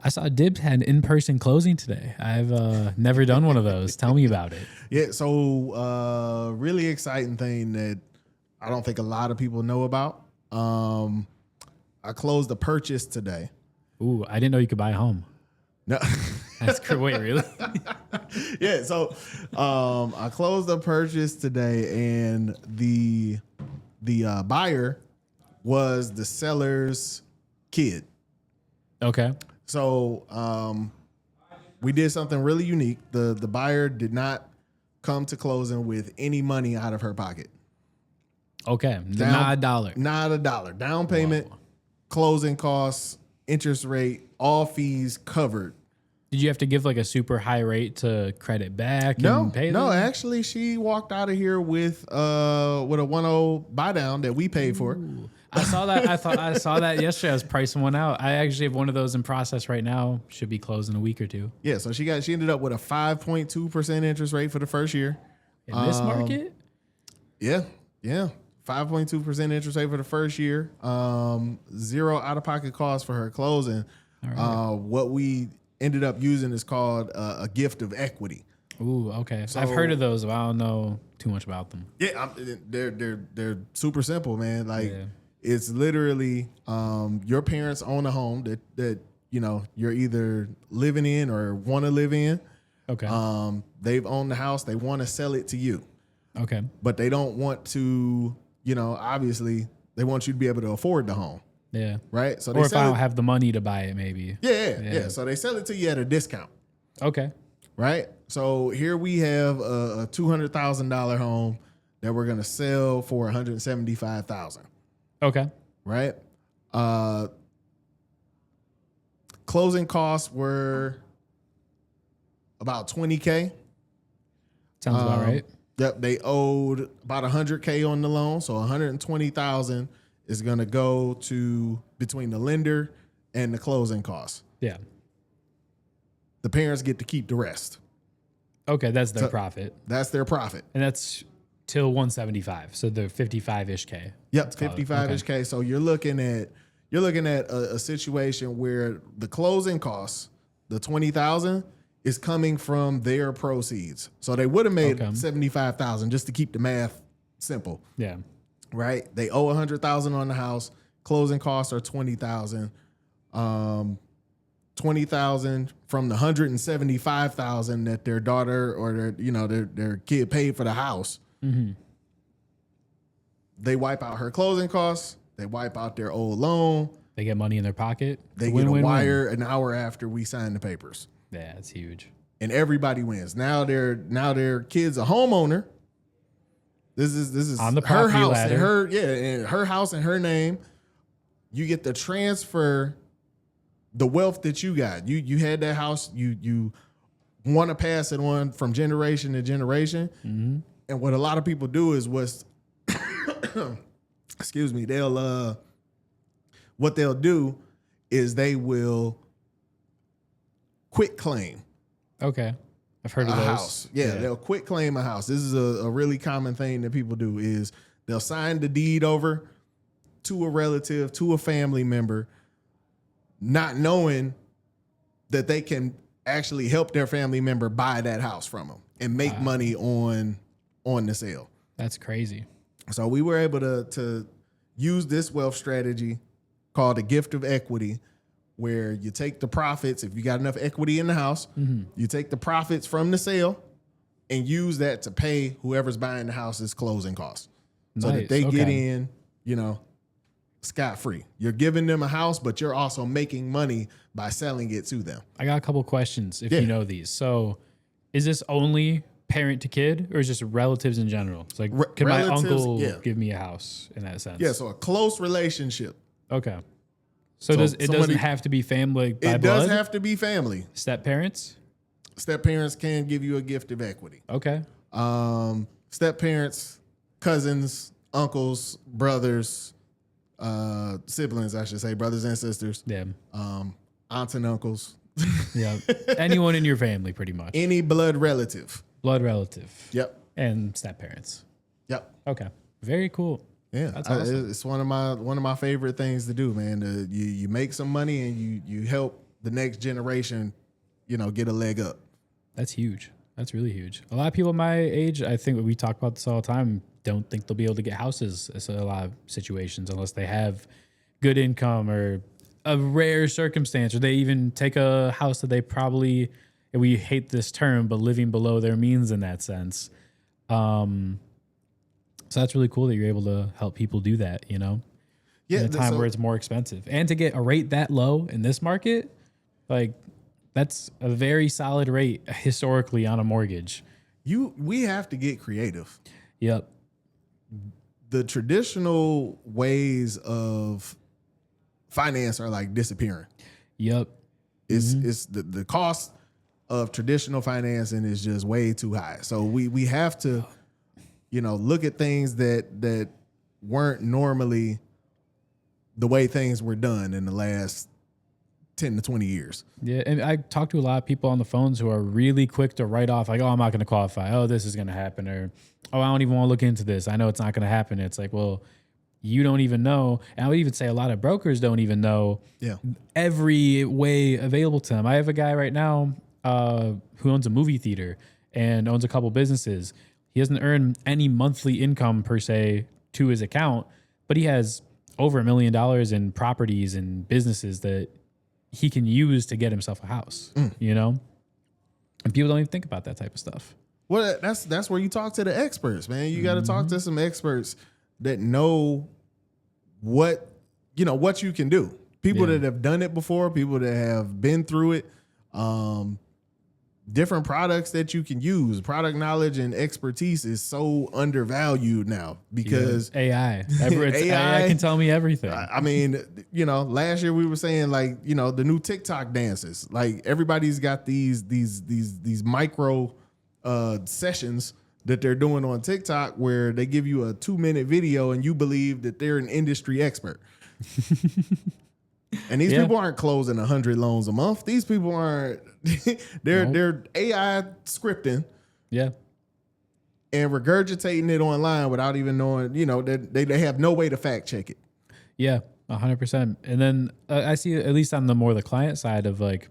I saw Dibbs had an in-person closing today. I've never done one of those. Tell me about it. Yeah, so really exciting thing that I don't think a lot of people know about. I closed a purchase today. Ooh, I didn't know you could buy a home. No. That's crazy. Wait, really? Yeah, so I closed a purchase today, and the buyer was the seller's kid. Okay. So we did something really unique. The buyer did not come to closing with any money out of her pocket. Okay. Not a dollar. Not a dollar. Down payment, closing costs, interest rate, all fees covered. Did you have to give like a super high rate to credit back No, pay no. them? Actually, she walked out of here with a 1.0 buy down that we paid for. Ooh. I saw that. I saw that yesterday. I was pricing one out. I actually have one of those in process right now. Should be closed in a week or two. Yeah, so she ended up with a 5.2% interest rate for the first year. In this market? Yeah. 5.2% interest rate for the first year. 0 out of pocket costs for her closing. Right. What we ended up using is called a gift of equity. Ooh, okay. So I've heard of those, but I don't know too much about them. Yeah, they're super simple, man. Like it's literally your parents own a home that you know you're either living in or want to live in. Okay. They've owned the house. They want to sell it to you. Okay. But they don't want to, you know, obviously they want you to be able to afford the home. Yeah. Right. So or if I don't have the money to buy it, maybe. Yeah. So they sell it to you at a discount. Okay. Right. So here we have a $200,000 home that we're gonna sell for $175,000. Okay. Right. Closing costs were about $20K. Sounds about right. Yep. They owed about $100K on the loan, so $120,000 is gonna go to between the lender and the closing costs. Yeah. The parents get to keep the rest. Okay, that's their profit. That's their profit. And that's till 175. So the 55-ish K. Yep, 55-ish K. So you're looking at a situation where the closing costs, the $20,000, is coming from their proceeds. So they would have made $75,000 just to keep the math simple. Yeah. Right? They owe $100,000 on the house. Closing costs are $20,000. $20,000 from the $175,000 that their daughter or their kid paid for the house. Mm-hmm. They wipe out her closing costs. They wipe out their old loan. They get money in their pocket. They get a wire an hour after we sign the papers. Yeah, it's huge. And everybody wins. Now their kid's a homeowner. This is on the her house ladder. and her house in her name. You get to transfer the wealth that you got. You had that house. You want to pass it on from generation to generation. Mm-hmm. And what a lot of people do is excuse me, what they'll do is they will quit claim. Okay. I've heard of those. House. Yeah, they'll quit claim a house. This is a really common thing that people do is they'll sign the deed over to a relative, to a family member, not knowing that they can actually help their family member buy that house from them and make money on the sale. That's crazy. So we were able to use this wealth strategy called a gift of equity, where you take the profits, if you got enough equity in the house, you take the profits from the sale and use that to pay whoever's buying the house's closing costs. So that they get in, scot-free. You're giving them a house, but you're also making money by selling it to them. I got a couple questions if you know these. So is this only parent to kid or is this relatives in general? It's like, can my uncle give me a house in that sense? Yeah, so a close relationship. Okay. So it doesn't have to be family by blood? It does have to be family. Step parents? Step parents can give you a gift of equity. Okay. Step parents, cousins, uncles, brothers, siblings, I should say, brothers and sisters. Yeah. Aunts and uncles. Yeah. Anyone in your family, pretty much. Any blood relative. Blood relative. Yep. And step parents. Yep. Okay. Very cool. Yeah, that's awesome. It's one of my favorite things to do, man. You make some money and you help the next generation, get a leg up. That's huge. That's really huge. A lot of people my age, I think we talk about this all the time, don't think they'll be able to get houses in a lot of situations unless they have good income or a rare circumstance, or they even take a house that they probably, and we hate this term, but living below their means in that sense. So that's really cool that you're able to help people do that, Yeah, in a time where it's more expensive. And to get a rate that low in this market, like, that's a very solid rate historically on a mortgage. We have to get creative. Yep. The traditional ways of finance are like disappearing. Yep. It's the cost of traditional financing is just way too high. So we have to, look at things that weren't normally the way things were done in the last 10 to 20 years. Yeah, and I talk to a lot of people on the phones who are really quick to write off, like, oh, I'm not going to qualify. Oh, this is going to happen. Or, oh, I don't even want to look into this. I know it's not going to happen. It's like, well, you don't even know. And I would even say a lot of brokers don't even know every way available to them. I have a guy right now who owns a movie theater and owns a couple businesses. He doesn't earn any monthly income per se to his account, but he has over $1 million in properties and businesses that he can use to get himself a house, And people don't even think about that type of stuff. Well, that's where you talk to the experts, man. You got to talk to some experts that know what you can do. People that have done it before, people that have been through it, different products that you can use. Product knowledge and expertise is so undervalued now because AI. AI can tell me everything. I mean, last year we were saying like, the new TikTok dances. Like everybody's got these micro sessions that they're doing on TikTok where they give you a 2-minute video and you believe that they're an industry expert. And these people aren't closing 100 loans a month. These people aren't. They're AI scripting. Yeah. And regurgitating it online without even knowing. They have no way to fact check it. Yeah, 100%. And then I see, at least on the client side of like,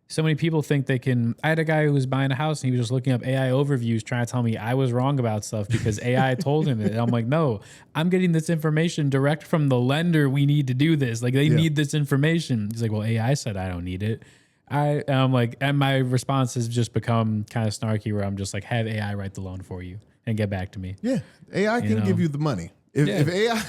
so many people think they can. I had a guy who was buying a house and he was just looking up AI overviews trying to tell me I was wrong about stuff because AI told him it. And I'm like, no, I'm getting this information direct from the lender. We need to do this. Like they need this information. He's like, well, AI said I don't need it. I'm like, and my response has just become kind of snarky where I'm just like, have AI write the loan for you and get back to me. Yeah. AI can give you the money. If AI...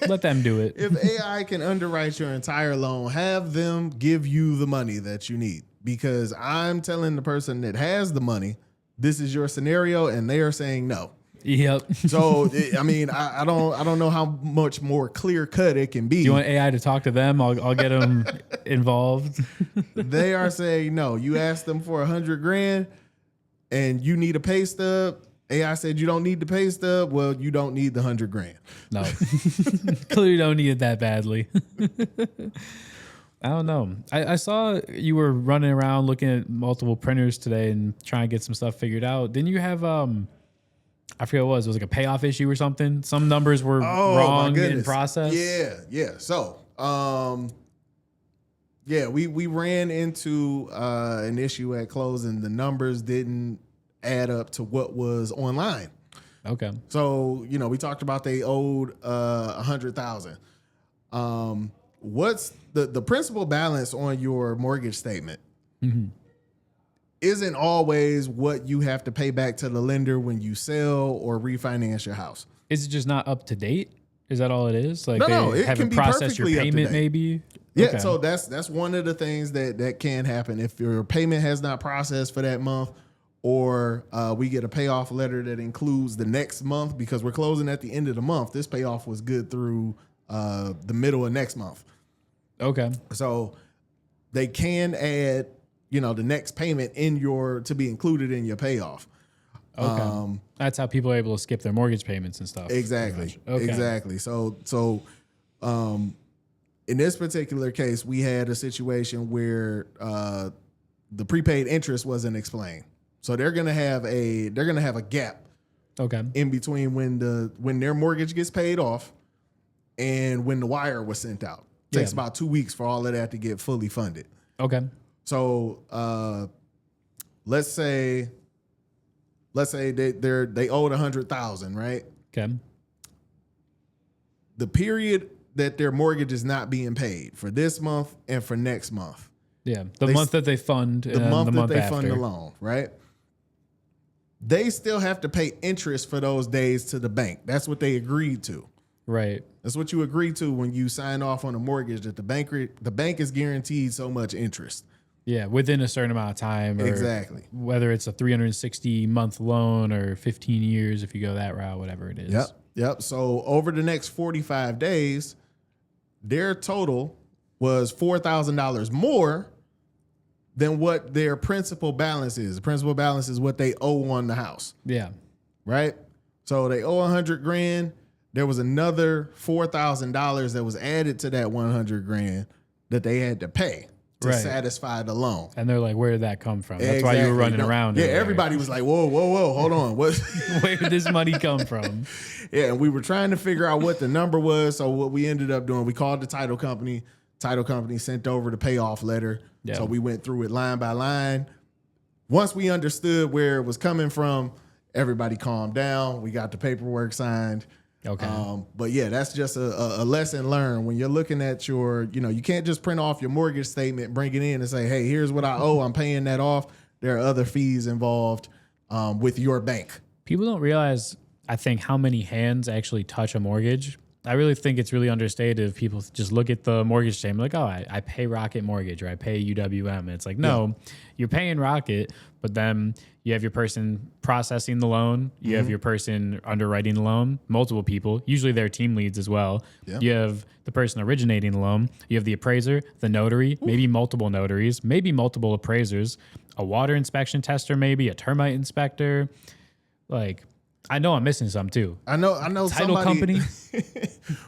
Let them do it. If AI can underwrite your entire loan, have them give you the money that you need. Because I'm telling the person that has the money, this is your scenario, and they are saying no. Yep. So I mean, I don't know how much more clear cut it can be. Do you want AI to talk to them? I'll get them involved. They are saying no. You asked them for $100,000, and you need a pay stub. AI said you don't need the pay stub. Well, you don't need the $100,000. No, clearly don't need it that badly. I don't know. I saw you were running around looking at multiple printers today and trying to get some stuff figured out. Didn't you have I forget what it was. It was like a payoff issue or something. Some numbers were wrong in process. Yeah. So, we ran into an issue at closing. The numbers didn't add up to what was online. Okay. So, we talked about they owed $100,000. What's the principal balance on your mortgage statement isn't always what you have to pay back to the lender when you sell or refinance your house. Is it just not up to date? Is that all it is? Like no, they it haven't can be processed your perfectly payment maybe? Yeah, okay. So that's one of the things that can happen. If your payment has not processed for that month, or we get a payoff letter that includes the next month because we're closing at the end of the month. This payoff was good through the middle of next month. Okay. So they can add, the next payment to be included in your payoff. Okay. That's how people are able to skip their mortgage payments and stuff. Exactly. Okay. Exactly. So in this particular case, we had a situation where the prepaid interest wasn't explained. So they're gonna have a gap, in between when their mortgage gets paid off and when the wire was sent out. Takes Yeah. about 2 weeks for all of that to get fully funded. Okay. So let's say they owed 100,000, right? Okay. The period that their mortgage is not being paid for this month and for next month. Yeah. The month that they fund The and month the that month they after. fund the loan, right? They still have to pay interest for those days to the bank. That's what they agreed to. Right. That's what you agree to when you sign off on a mortgage, that the bank is guaranteed so much interest. Yeah. Within a certain amount of time. Or Exactly. Whether it's a 360 month loan or 15 years, if you go that route, whatever it is. Yep. So over the next 45 days, their total was $4,000 more than what their principal balance is. The principal balance is what they owe on the house. Yeah. Right? So they owe $100,000. There was another $4,000 that was added to that $100,000 that they had to pay to satisfy the loan. And they're like, where did that come from? That's why you were running around. Yeah, everybody was like, whoa, hold on. What? Where did this money come from? Yeah, and we were trying to figure out what the number was. So what we ended up doing, we called the title company. Title company sent over the payoff letter. Yeah. So we went through it line by line. Once we understood where it was coming from, everybody calmed down. We got the paperwork signed. Okay. But yeah, that's just a lesson learned. When you're looking at your, you can't just print off your mortgage statement, bring it in and say, hey, here's what I owe. I'm paying that off. There are other fees involved with your bank. People don't realize, I think, how many hands actually touch a mortgage. I really think it's really understated if people just look at the mortgage statement like, oh, I pay Rocket Mortgage or I pay UWM. And it's like, no, you're paying Rocket, but then you have your person processing the loan. You have your person underwriting the loan, multiple people, usually their team leads as well. Yeah. You have the person originating the loan. You have the appraiser, the notary, maybe multiple notaries, maybe multiple appraisers, a water inspection tester, maybe a termite inspector. Like, I know I'm missing some too. I know. Title company.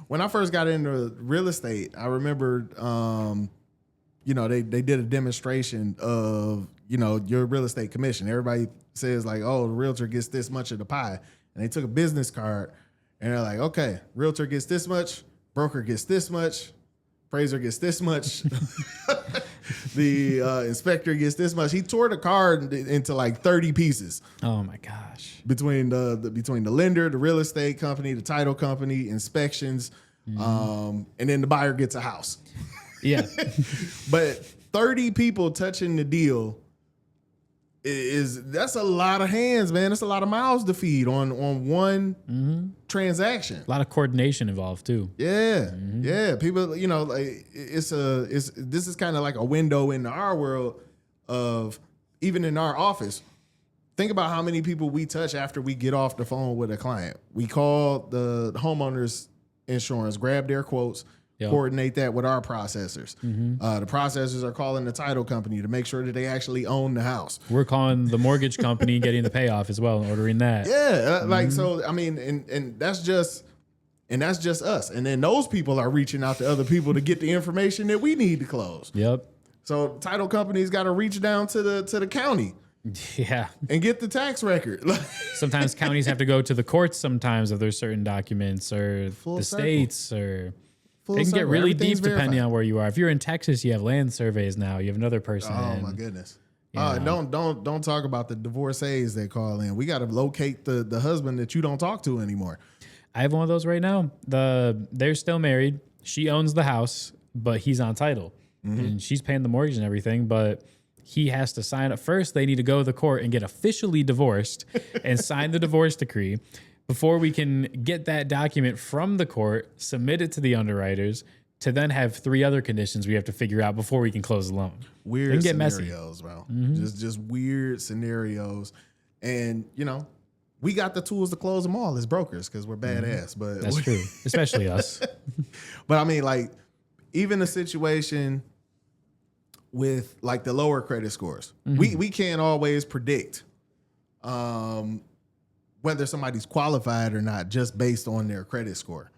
When I first got into real estate, I remember, they did a demonstration of, your real estate commission. Everybody says like, oh, the realtor gets this much of the pie. And they took a business card and they're like, okay, realtor gets this much, broker gets this much, appraiser gets this much. The inspector gets this much. He tore the card into like 30 pieces. Oh my gosh. Between the lender, the real estate company, the title company, inspections, and then the buyer gets a house. Yeah. But 30 people touching the deal that's a lot of hands, man. That's a lot of mouths to feed on one transaction. A lot of coordination involved too. Yeah. Yeah. People, like this is kind of like a window into our world of, even in our office. Think about how many people we touch after we get off the phone with a client. We call the homeowner's insurance, grab their quotes, coordinate that with our processors. The processors are calling the title company to make sure that they actually own the house. We're calling the mortgage company, getting the payoff as well, and ordering that. Yeah, like, so, I mean, and that's just us. And then those people are reaching out to other people to get the information that we need to close. Yep. So title companies got to reach down to the county. Yeah. And get the tax record. Sometimes counties have to go to the courts sometimes if there's certain documents, or the states, or they can get really deep depending on where you are. If you're in Texas, you have land surveys now. You have another person. Oh my goodness. Don't talk about the divorcees they call in. We got to locate the husband that you don't talk to anymore. I have one of those right now. They're still married. She owns the house, but he's on title. And she's paying the mortgage and everything, but he has to sign up. First, they need to go to the court and get officially divorced and sign the divorce decree before we can get that document from the court, submit it to the underwriters, to then have 3 other conditions we have to figure out before we can close the loan. Weird get scenarios, bro. Just weird scenarios. And, we got the tools to close them all as brokers because we're badass. But that's true, especially us. But I mean, like, even a situation with like the lower credit scores, we can't always predict whether somebody's qualified or not just based on their credit score.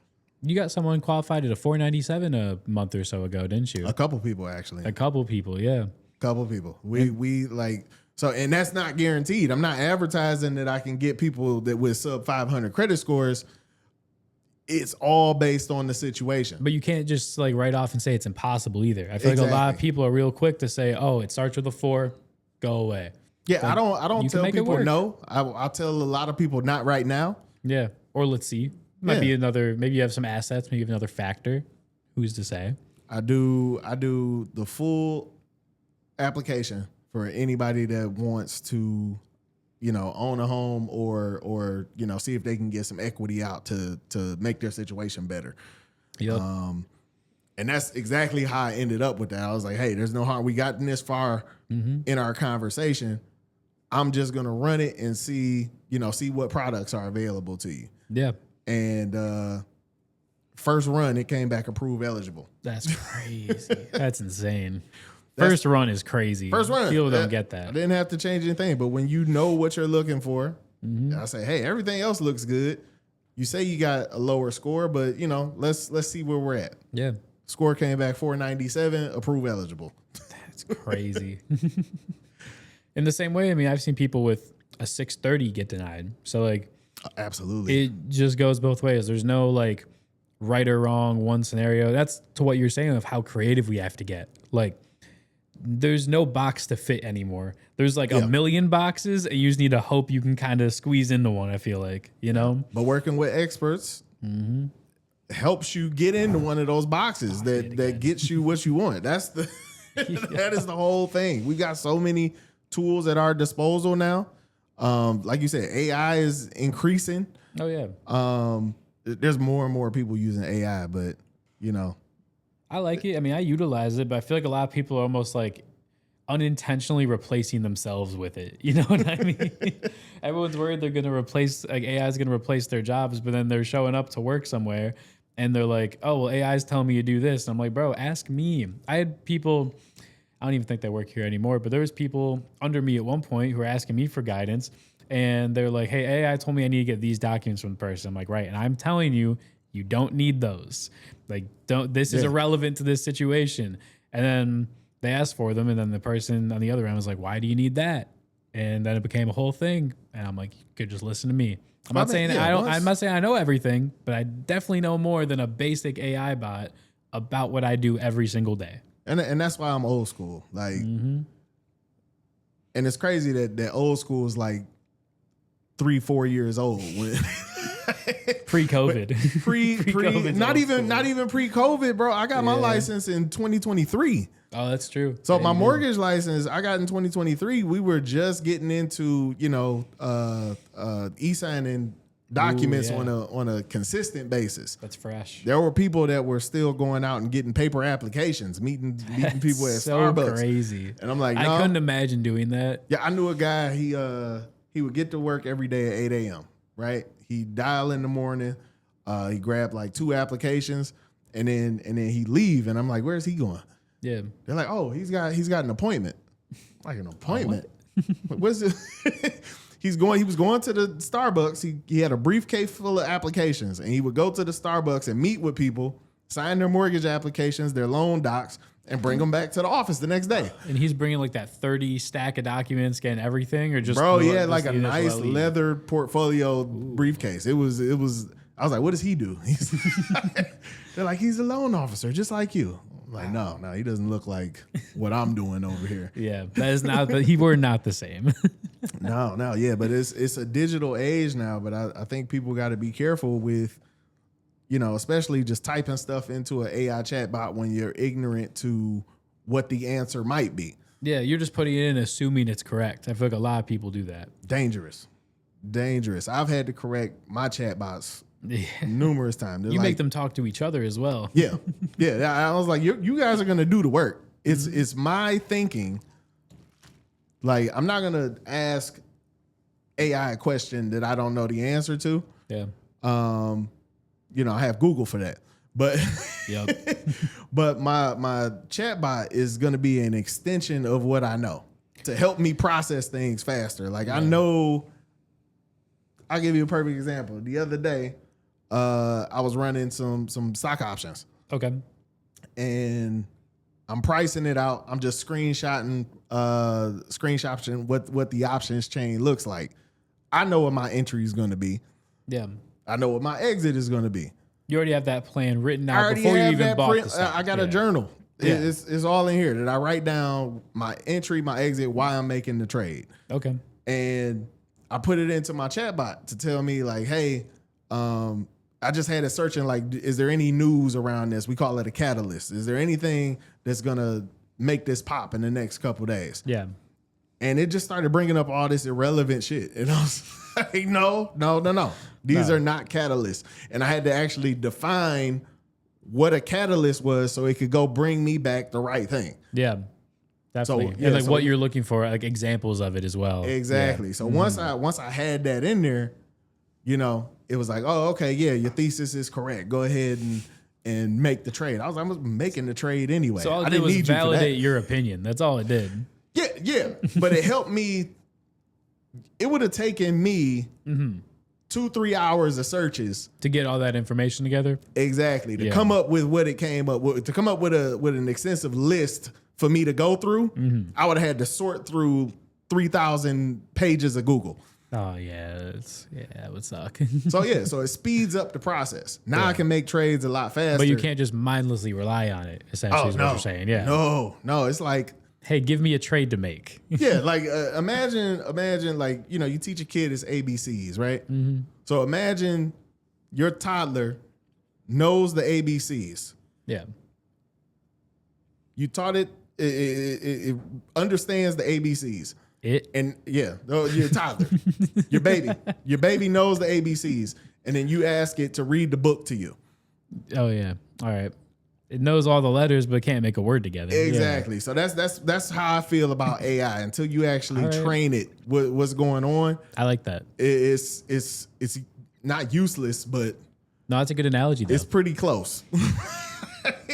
You got someone qualified at a 497 a month or so ago, didn't you? A couple people, actually. A couple people, yeah. Couple people. We like, so, and that's not guaranteed. I'm not advertising that I can get people that with sub 500 credit scores. it's all based on the situation. But you can't just like write off and say it's impossible either. I feel like a lot of people are real quick to say, "Oh, it starts with a 4, go away." Yeah, like, I don't tell people no. I'll tell a lot of people not right now. Yeah, or let's see. Might be another. Maybe you have some assets. Maybe you have another factor. Who's to say? I do the full application for anybody that wants to, own a home or see if they can get some equity out to make their situation better. Yep. And that's exactly how I ended up with that. I was like, hey, there's no harm. We gotten this far in our conversation. I'm just gonna run it and see what products are available to you. Yeah. And first run, it came back approved eligible. That's crazy. That's insane. First run is crazy. First run. People don't get that. I didn't have to change anything. But when you know what you're looking for, I say, hey, everything else looks good. You say you got a lower score, but let's see where we're at. Yeah. Score came back 497, approved eligible. That's crazy. In the same way, I mean, I've seen people with a 630 get denied. So like, absolutely, it just goes both ways. There's no like right or wrong one scenario. That's to what you're saying of how creative we have to get. Like, there's no box to fit anymore. There's like a million boxes, and you just need to hope you can kind of squeeze into one. I feel like, But working with experts helps you get into one of those boxes that gets you what you want. That's the that is the whole thing. We got so many tools at our disposal now. Like you said, AI is increasing. Oh yeah. There's more and more people using AI, but I like it. I mean, I utilize it, but I feel like a lot of people are almost like unintentionally replacing themselves with it. You know what I mean? Everyone's worried they're going to replace, like AI is going to replace their jobs, but then they're showing up to work somewhere and they're like, oh, well, AI is telling me to do this. And I'm like, bro, ask me. I had people, I don't even think they work here anymore, but there was people under me at one point who were asking me for guidance. And they're like, hey, AI told me I need to get these documents from the person. I'm like, right. And I'm telling you, you don't need those. Like, this is irrelevant to this situation. And then they asked for them. And then the person on the other end was like, why do you need that? And then it became a whole thing. And I'm like, you could just listen to me. I'm not saying I know everything, but I definitely know more than a basic AI bot about what I do every single day. And that's why I'm old school. Like, and it's crazy that old school is like 3-4 years old when pre-COVID. pre not even pre-COVID, bro. I got my license in 2023. Oh, that's true. So my mortgage license I got in 2023. We were just getting into, e-signing documents on a consistent basis. That's fresh. There were people that were still going out and getting paper applications, meeting people at Starbucks. Crazy. And I'm like, no. I couldn't imagine doing that. Yeah, I knew a guy. He would get to work every day at 8 a.m. Right? He'd dial in the morning. He grabbed like 2 applications, and then he'd leave. And I'm like, where's he going? Yeah. They're like, oh, he's got an appointment. Like, an appointment? What's it? He was going to the Starbucks. He had a briefcase full of applications, and he would go to the Starbucks and meet with people, sign their mortgage applications, their loan docs, and bring them back to the office the next day. And he's bringing like that 30 stack of documents, getting everything, or just he had like a nice leather portfolio briefcase. It was. I was like, what does he do? They're like, he's a loan officer, just like you. I'm like, no, he doesn't look like what I'm doing over here. Yeah, that is not. But we're not the same. No, yeah, but it's a digital age now. But I think people got to be careful with, especially just typing stuff into an AI chatbot when you're ignorant to what the answer might be. Yeah, you're just putting it in assuming it's correct. I feel like a lot of people do that. Dangerous. I've had to correct my chatbots numerous times. You make them talk to each other as well. Yeah. I was like, you guys are gonna do the work. It's my thinking. Like, I'm not gonna ask AI a question that I don't know the answer to. Yeah. I have Google for that. But but my chatbot is gonna be an extension of what I know to help me process things faster. Like, I know. I'll give you a perfect example. The other day, I was running some stock options. Okay. And I'm pricing it out. I'm just screenshotting what the options chain looks like. I know what my entry is going to be. Yeah. I know what my exit is going to be. You already have that plan written I out already before you have even that bought print. the stuff. I got a journal. It's all in here that I write down my entry, my exit, why I'm making the trade. Okay. And I put it into my chatbot to tell me like, hey, I just had it searching like, is there any news around this? We call it a catalyst. Is there anything that's gonna make this pop in the next couple days? Yeah. And it just started bringing up all this irrelevant shit. And I was like, no. These are not catalysts. And I had to actually define what a catalyst was so it could go bring me back the right thing. Yeah. Definitely. And like what you're looking for, like examples of it as well. Exactly. Yeah. So once I had that in there, you know, it was like, oh, okay, yeah, your thesis is correct. Go ahead and make the trade. I was making the trade anyway. So all it did was validate your opinion. That's all it did. Yeah. But it helped me. It would have taken me 2-3 hours of searches to get all that information together. Exactly. To come up with what it came up with, to come up with an extensive list for me to go through, I would have had to sort through 3,000 pages of Google. Oh yeah, it would suck. So it speeds up the process. Now I can make trades a lot faster. But you can't just mindlessly rely on it. Essentially, is what you're saying. Yeah. No. It's like, hey, give me a trade to make. Yeah, like imagine like, you know, you teach a kid his ABCs, right? Mm-hmm. So imagine your toddler knows the ABCs. Yeah. You taught it understands the ABCs. Your toddler, your baby knows the ABCs, and then you ask it to read the book to you. Oh yeah, all right. It knows all the letters, but can't make a word together. Exactly. Yeah. So that's how I feel about AI until you actually train it. What's going on? I like that. It's not useless, but no, that's a good analogy. Though. It's pretty close.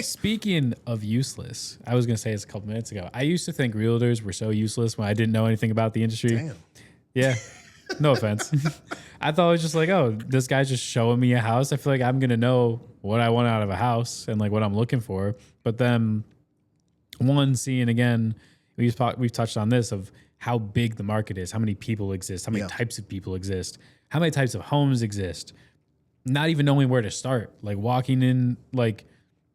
Speaking of useless, I was going to say this a couple minutes ago. I used to think realtors were so useless when I didn't know anything about the industry. Damn. Yeah. No offense. I thought it was just like, oh, this guy's just showing me a house. I feel like I'm going to know what I want out of a house and like what I'm looking for. But then seeing again, we've touched on this of how big the market is, how many people exist, how many types of people exist, how many types of homes exist, not even knowing where to start, like walking in, like,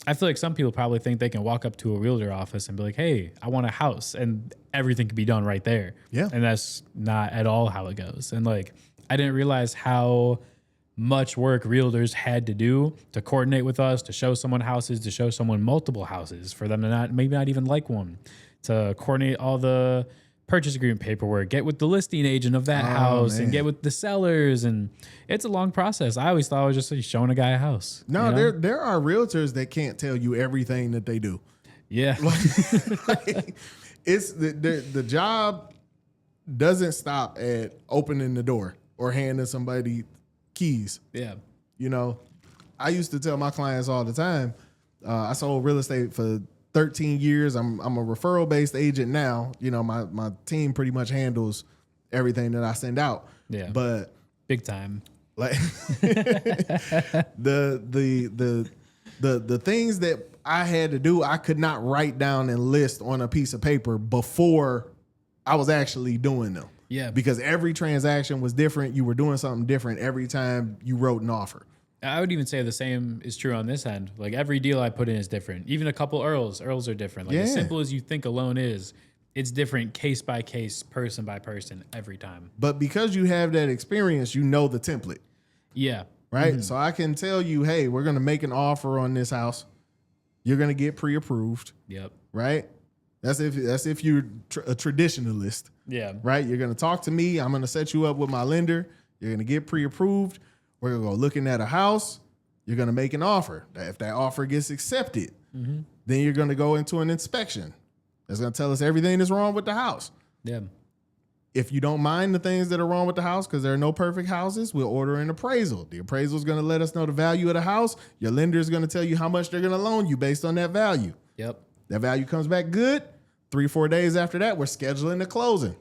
I feel like some people probably think they can walk up to a realtor office and be like, hey, I want a house, and everything can be done right there. Yeah. And that's not at all how it goes. And like, I didn't realize how much work realtors had to do to coordinate with us, to show someone houses, to show someone multiple houses, for them to maybe not even like one, to coordinate all the purchase agreement paperwork, get with the listing agent of that house, and get with the sellers. And it's a long process. I always thought I was just showing a guy a house. No, you know? there are realtors that can't tell you everything that they do. Yeah. Like, it's the job doesn't stop at opening the door or handing somebody keys. Yeah. You know, I used to tell my clients all the time, I sold real estate for 13 years. I'm a referral based agent now. You know, my team pretty much handles everything that I send out. Yeah. But big time. Like the things that I had to do, I could not write down and list on a piece of paper before I was actually doing them. Yeah. Because every transaction was different. You were doing something different every time you wrote an offer. I would even say the same is true on this end. Like every deal I put in is different. Even a couple Earls are different. Like as simple as you think a loan is, it's different case by case, person by person every time. But because you have that experience, you know the template. Yeah. Right. Mm-hmm. So I can tell you, hey, we're going to make an offer on this house. You're going to get pre-approved. Yep. Right. That's if you're a traditionalist. Yeah. Right. You're going to talk to me. I'm going to set you up with my lender. You're going to get pre-approved. We're going to go looking at a house. You're going to make an offer. If that offer gets accepted, then you're going to go into an inspection. That's going to tell us everything that's wrong with the house. Yeah. If you don't mind the things that are wrong with the house, because there are no perfect houses, we'll order an appraisal. The appraisal is going to let us know the value of the house. Your lender is going to tell you how much they're going to loan you based on that value. Yep. That value comes back good. 3-4 days after that, we're scheduling the closing.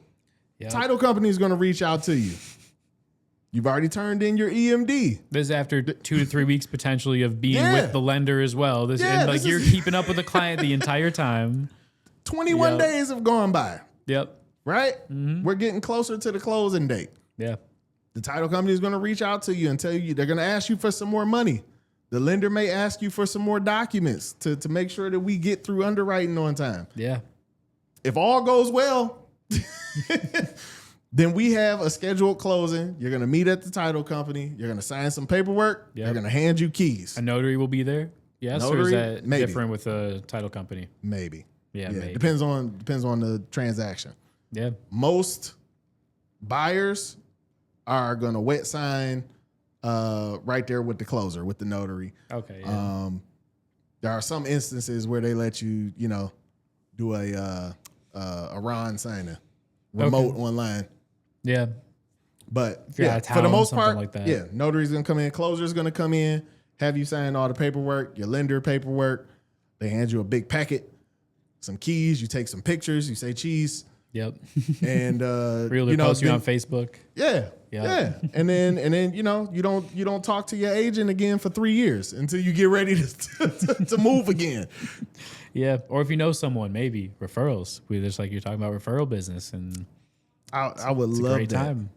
Yep. Title company is going to reach out to you. You've already turned in your EMD. This is after 2 to 3 weeks potentially of being with the lender as well. You're keeping up with the client the entire time. 21 days have gone by. Yep. Right? Mm-hmm. We're getting closer to the closing date. Yeah. The title company is going to reach out to you and tell you they're going to ask you for some more money. The lender may ask you for some more documents to make sure that we get through underwriting on time. Yeah. If all goes well, then we have a scheduled closing. You're going to meet at the title company. You're going to sign some paperwork. Yep. They're going to hand you keys. A notary will be there. Yes, or is Notary? that Maybe. different with a title company? Maybe. Yeah, maybe. Depends on the transaction. Yeah. Most buyers are going to wet sign right there with the closer, with the notary. Okay. Yeah. There are some instances where they let you, do a Ron signing remote online. Yeah. But If you're out of for the town, most something part, like that. yeah, notary's gonna come in, closer's gonna come in, have you sign all the paperwork, your lender paperwork. They hand you a big packet, some keys. You take some pictures. You say cheese. Yep. And Realtor post you on Facebook. Yeah. Yeah. Yeah. And then you don't talk to your agent again for 3 years until you get ready to move again. Yeah. Or if you know someone, maybe referrals. We just like you're talking about referral business, and I would it's a love great that. time.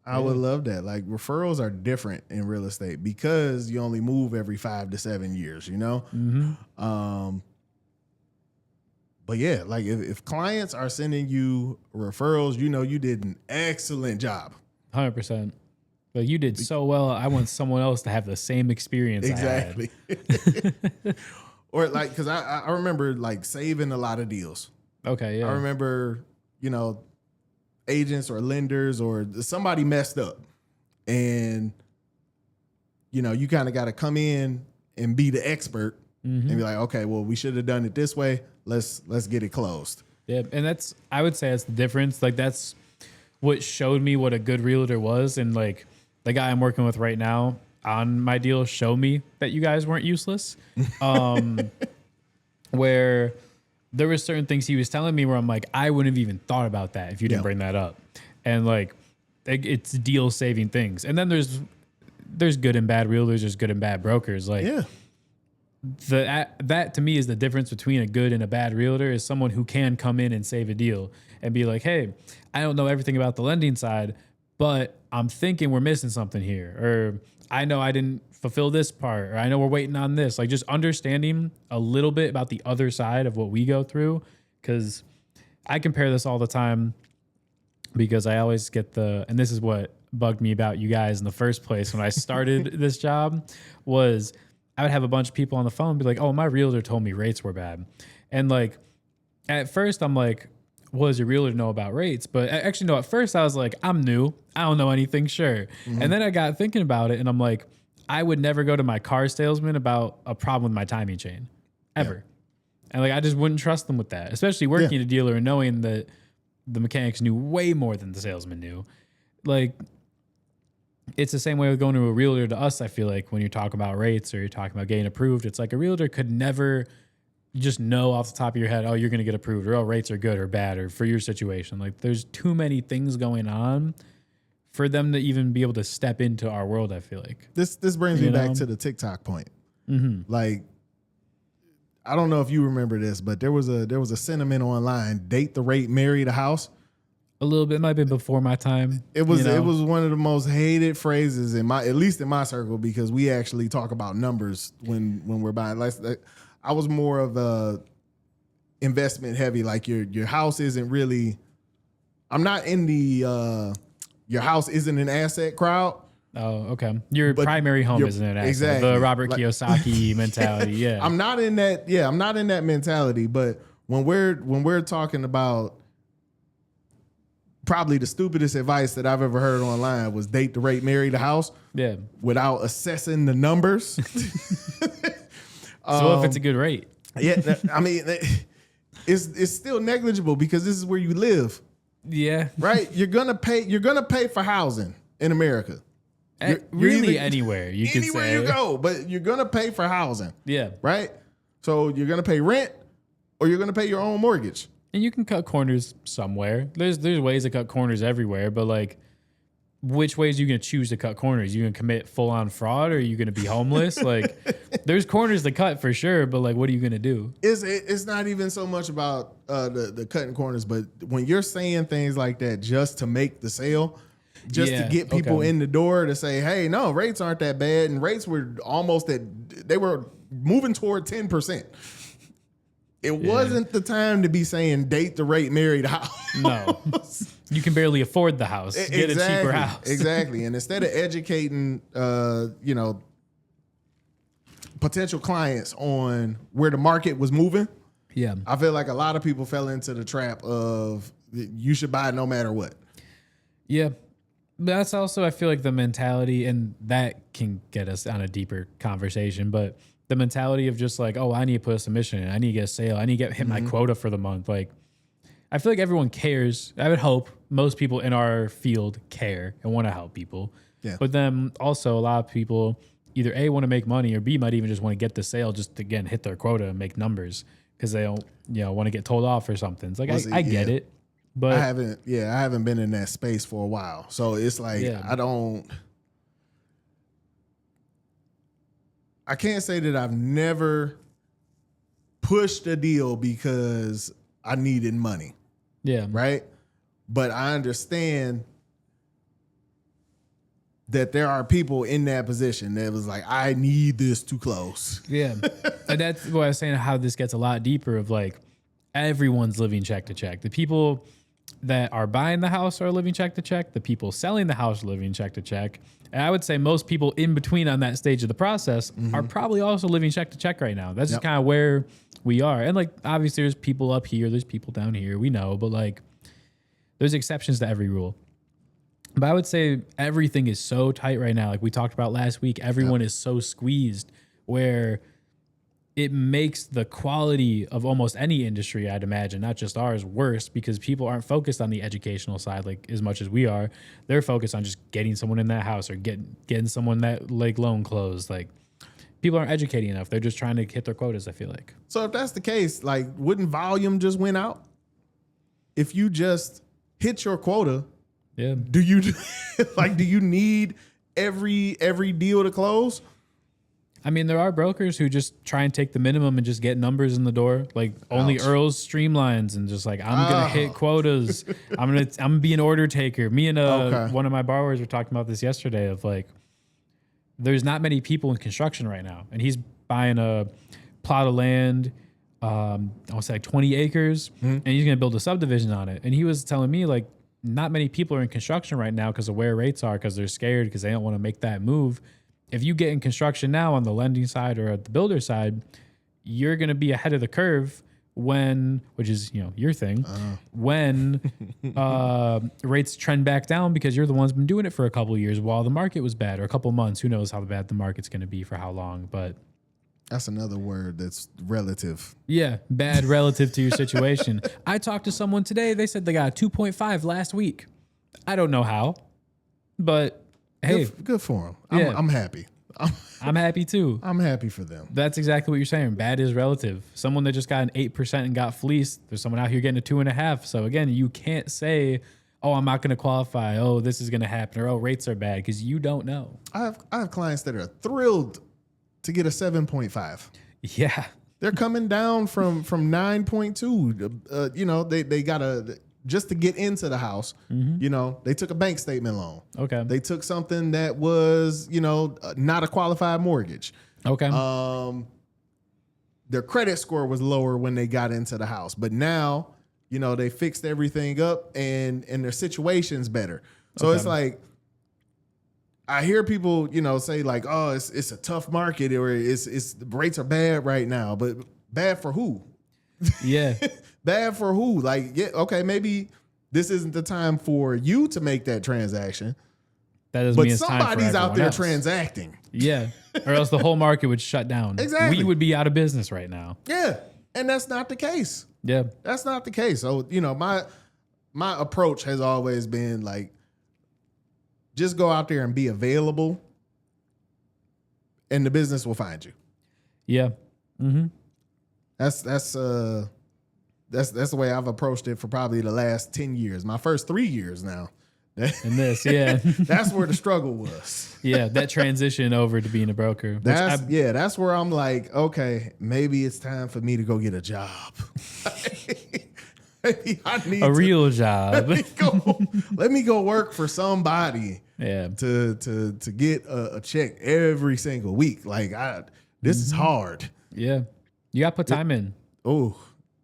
I would love that. Like referrals are different in real estate because you only move every 5 to 7 years, Mm-hmm. But yeah, like if clients are sending you referrals, you did an excellent job. 100%. But you did so well. I want someone else to have the same experience. Exactly. Or like, because I remember like saving a lot of deals. Okay. Yeah. I remember, agents or lenders or somebody messed up, and you kind of got to come in and be the expert and be like, okay, well, we should have done it this way. Let's get it closed. Yeah, and I would say that's the difference. Like that's what showed me what a good realtor was, and like the guy I'm working with right now on my deal showed me that you guys weren't useless. Where there were certain things he was telling me where I'm like, I wouldn't have even thought about that if you didn't bring that up, and like it's deal saving things. And then there's good and bad realtors, there's good and bad brokers. Like that to me is the difference between a good and a bad realtor, is someone who can come in and save a deal and be like, hey, I don't know everything about the lending side, but I'm thinking we're missing something here. Or I know I didn't fulfill this part, or I know we're waiting on this. Like just understanding a little bit about the other side of what we go through. Cause I compare this all the time because I always get and this is what bugged me about you guys in the first place when I started this job, was I would have a bunch of people on the phone be like, oh, my realtor told me rates were bad. And like, at first I'm like, what does your realtor know about rates? But actually, no, at first I was like, I'm new. I don't know anything, sure. And then I got thinking about it and I'm like, I would never go to my car salesman about a problem with my timing chain, ever. And like, I just wouldn't trust them with that, especially working at a dealer and knowing that the mechanics knew way more than the salesman knew. Like, it's the same way with going to a realtor to us. I feel like when you're talking about rates or you're talking about getting approved, it's like a realtor could never just know off the top of your head, oh, you're going to get approved, or oh, rates are good or bad, or for your situation. Like there's too many things going on for them to even be able to step into our world. I feel like this brings me back to the TikTok point. Like, I don't know if you remember this, but there was a sentiment online: date the rate, marry the house. A little bit, might have been before my time. It was one of the most hated phrases at least in my circle, because we actually talk about numbers when we're buying. Like, I was more of a investment heavy. Like your house isn't really. I'm not in the your house isn't an asset crowd. Oh, okay. Your primary home isn't an asset. Exactly. The Robert Kiyosaki mentality. Yeah. I'm not in that. Yeah, I'm not in that mentality. But when we're talking about, probably the stupidest advice that I've ever heard online was date the rate, marry the house. Yeah. Without assessing the numbers. So if it's a good rate. Yeah. I mean, it's still negligible because this is where you live. Yeah. Right? You're gonna pay for housing in America. Really anywhere you can say. Anywhere you go, but you're gonna pay for housing. Yeah. Right? So you're gonna pay rent or you're gonna pay your own mortgage. And you can cut corners somewhere. There's ways to cut corners everywhere, but like, which ways are you going to choose to cut corners? You going to commit full on fraud, or are you going to be homeless? Like, there's corners to cut for sure, but like, what are you going to do? It's not even so much about the cutting corners, but when you're saying things like that just to make the sale, just to get people in the door to say, hey, no, rates aren't that bad. And rates were almost they were moving toward 10%. It wasn't the time to be saying date the rate, marry the house. No. You can barely afford the house. Get a cheaper house. Exactly. And instead of educating, potential clients on where the market was moving, I feel like a lot of people fell into the trap of you should buy no matter what. Yeah. That's also, I feel like, the mentality, and that can get us on a deeper conversation, but the mentality of just like, oh, I need to put a submission in, I need to get a sale, I need to hit my quota for the month. Like, I feel like everyone cares. I would hope most people in our field care and want to help people. Yeah. But then also a lot of people either A, want to make money, or B, might even just want to get the sale just to, again, hit their quota and make numbers because they don't, want to get told off or something. It's like, I get it. But I haven't been in that space for a while. So it's like, I can't say that I've never pushed a deal because I needed money. Yeah. Right. But I understand that there are people in that position that was like, I need this to close. Yeah. And that's what I was saying, how this gets a lot deeper of like, everyone's living check to check. The people that are buying the house are living check to check. The people selling the house are living check to check. And I would say most people in between on that stage of the process are probably also living check to check right now. That's just kind of where we are. And like, obviously there's people up here, there's people down here, we know, but like there's exceptions to every rule. But I would say everything is so tight right now. Like we talked about last week, everyone is so squeezed where it makes the quality of almost any industry, I'd imagine, not just ours, worse because people aren't focused on the educational side like as much as we are. They're focused on just getting someone in that house or getting someone that like loan closed. Like people aren't educating enough. They're just trying to hit their quotas, I feel like. So if that's the case, like wouldn't volume just win out? If you just hit your quota, do you need every deal to close? I mean, there are brokers who just try and take the minimum and just get numbers in the door, like only Earl's streamlines and just like, I'm going to hit quotas. I'm going to be an order taker. Me and one of my borrowers were talking about this yesterday of like, there's not many people in construction right now. And he's buying a plot of land, I want to say like 20 acres, and he's going to build a subdivision on it. And he was telling me like, not many people are in construction right now because of where rates are, because they're scared, because they don't want to make that move. If you get in construction now on the lending side or at the builder side, you're going to be ahead of the curve which is, your thing, when rates trend back down because you're the ones been doing it for a couple of years while the market was bad, or a couple of months. Who knows how bad the market's going to be for how long, but that's another word that's relative. Yeah, bad relative to your situation. I talked to someone today. They said they got a 2.5 last week. I don't know how, but hey, good for them. I'm happy. I'm happy too. I'm happy for them. That's exactly what you're saying. Bad is relative. Someone that just got an 8% and got fleeced, there's someone out here getting a 2.5. So again, you can't say, oh, I'm not going to qualify. Oh, this is going to happen. Or, oh, rates are bad, because you don't know. I have clients that are thrilled to get a 7.5. Yeah. They're coming down from 9.2. They got just to get into the house, they took a bank statement loan. Okay. They took something that was, not a qualified mortgage. Okay. Their credit score was lower when they got into the house, but now, they fixed everything up and their situation's better. So it's like, I hear people, say like, oh, it's a tough market, or it's the rates are bad right now, but bad for who? Yeah. Bad for who? Like, yeah, okay, maybe this isn't the time for you to make that transaction. That doesn't mean it's somebody's time for out there else. transacting. Yeah. Or else the whole market would shut down. Exactly. We would be out of business right now. Yeah. And that's not the case. Yeah. That's not the case. So, my approach has always been like, just go out there and be available, and the business will find you. Yeah. Mm-hmm. That's the way I've approached it for probably the last 10 years. My first 3 years now. And this, yeah. That's where the struggle was. Yeah, that transition over to being a broker. That's where I'm like, okay, maybe it's time for me to go get a job. Maybe I need a real job. let me go work for somebody. Yeah. To get a check every single week. Like this is hard. Yeah. You got to put time in. Oh,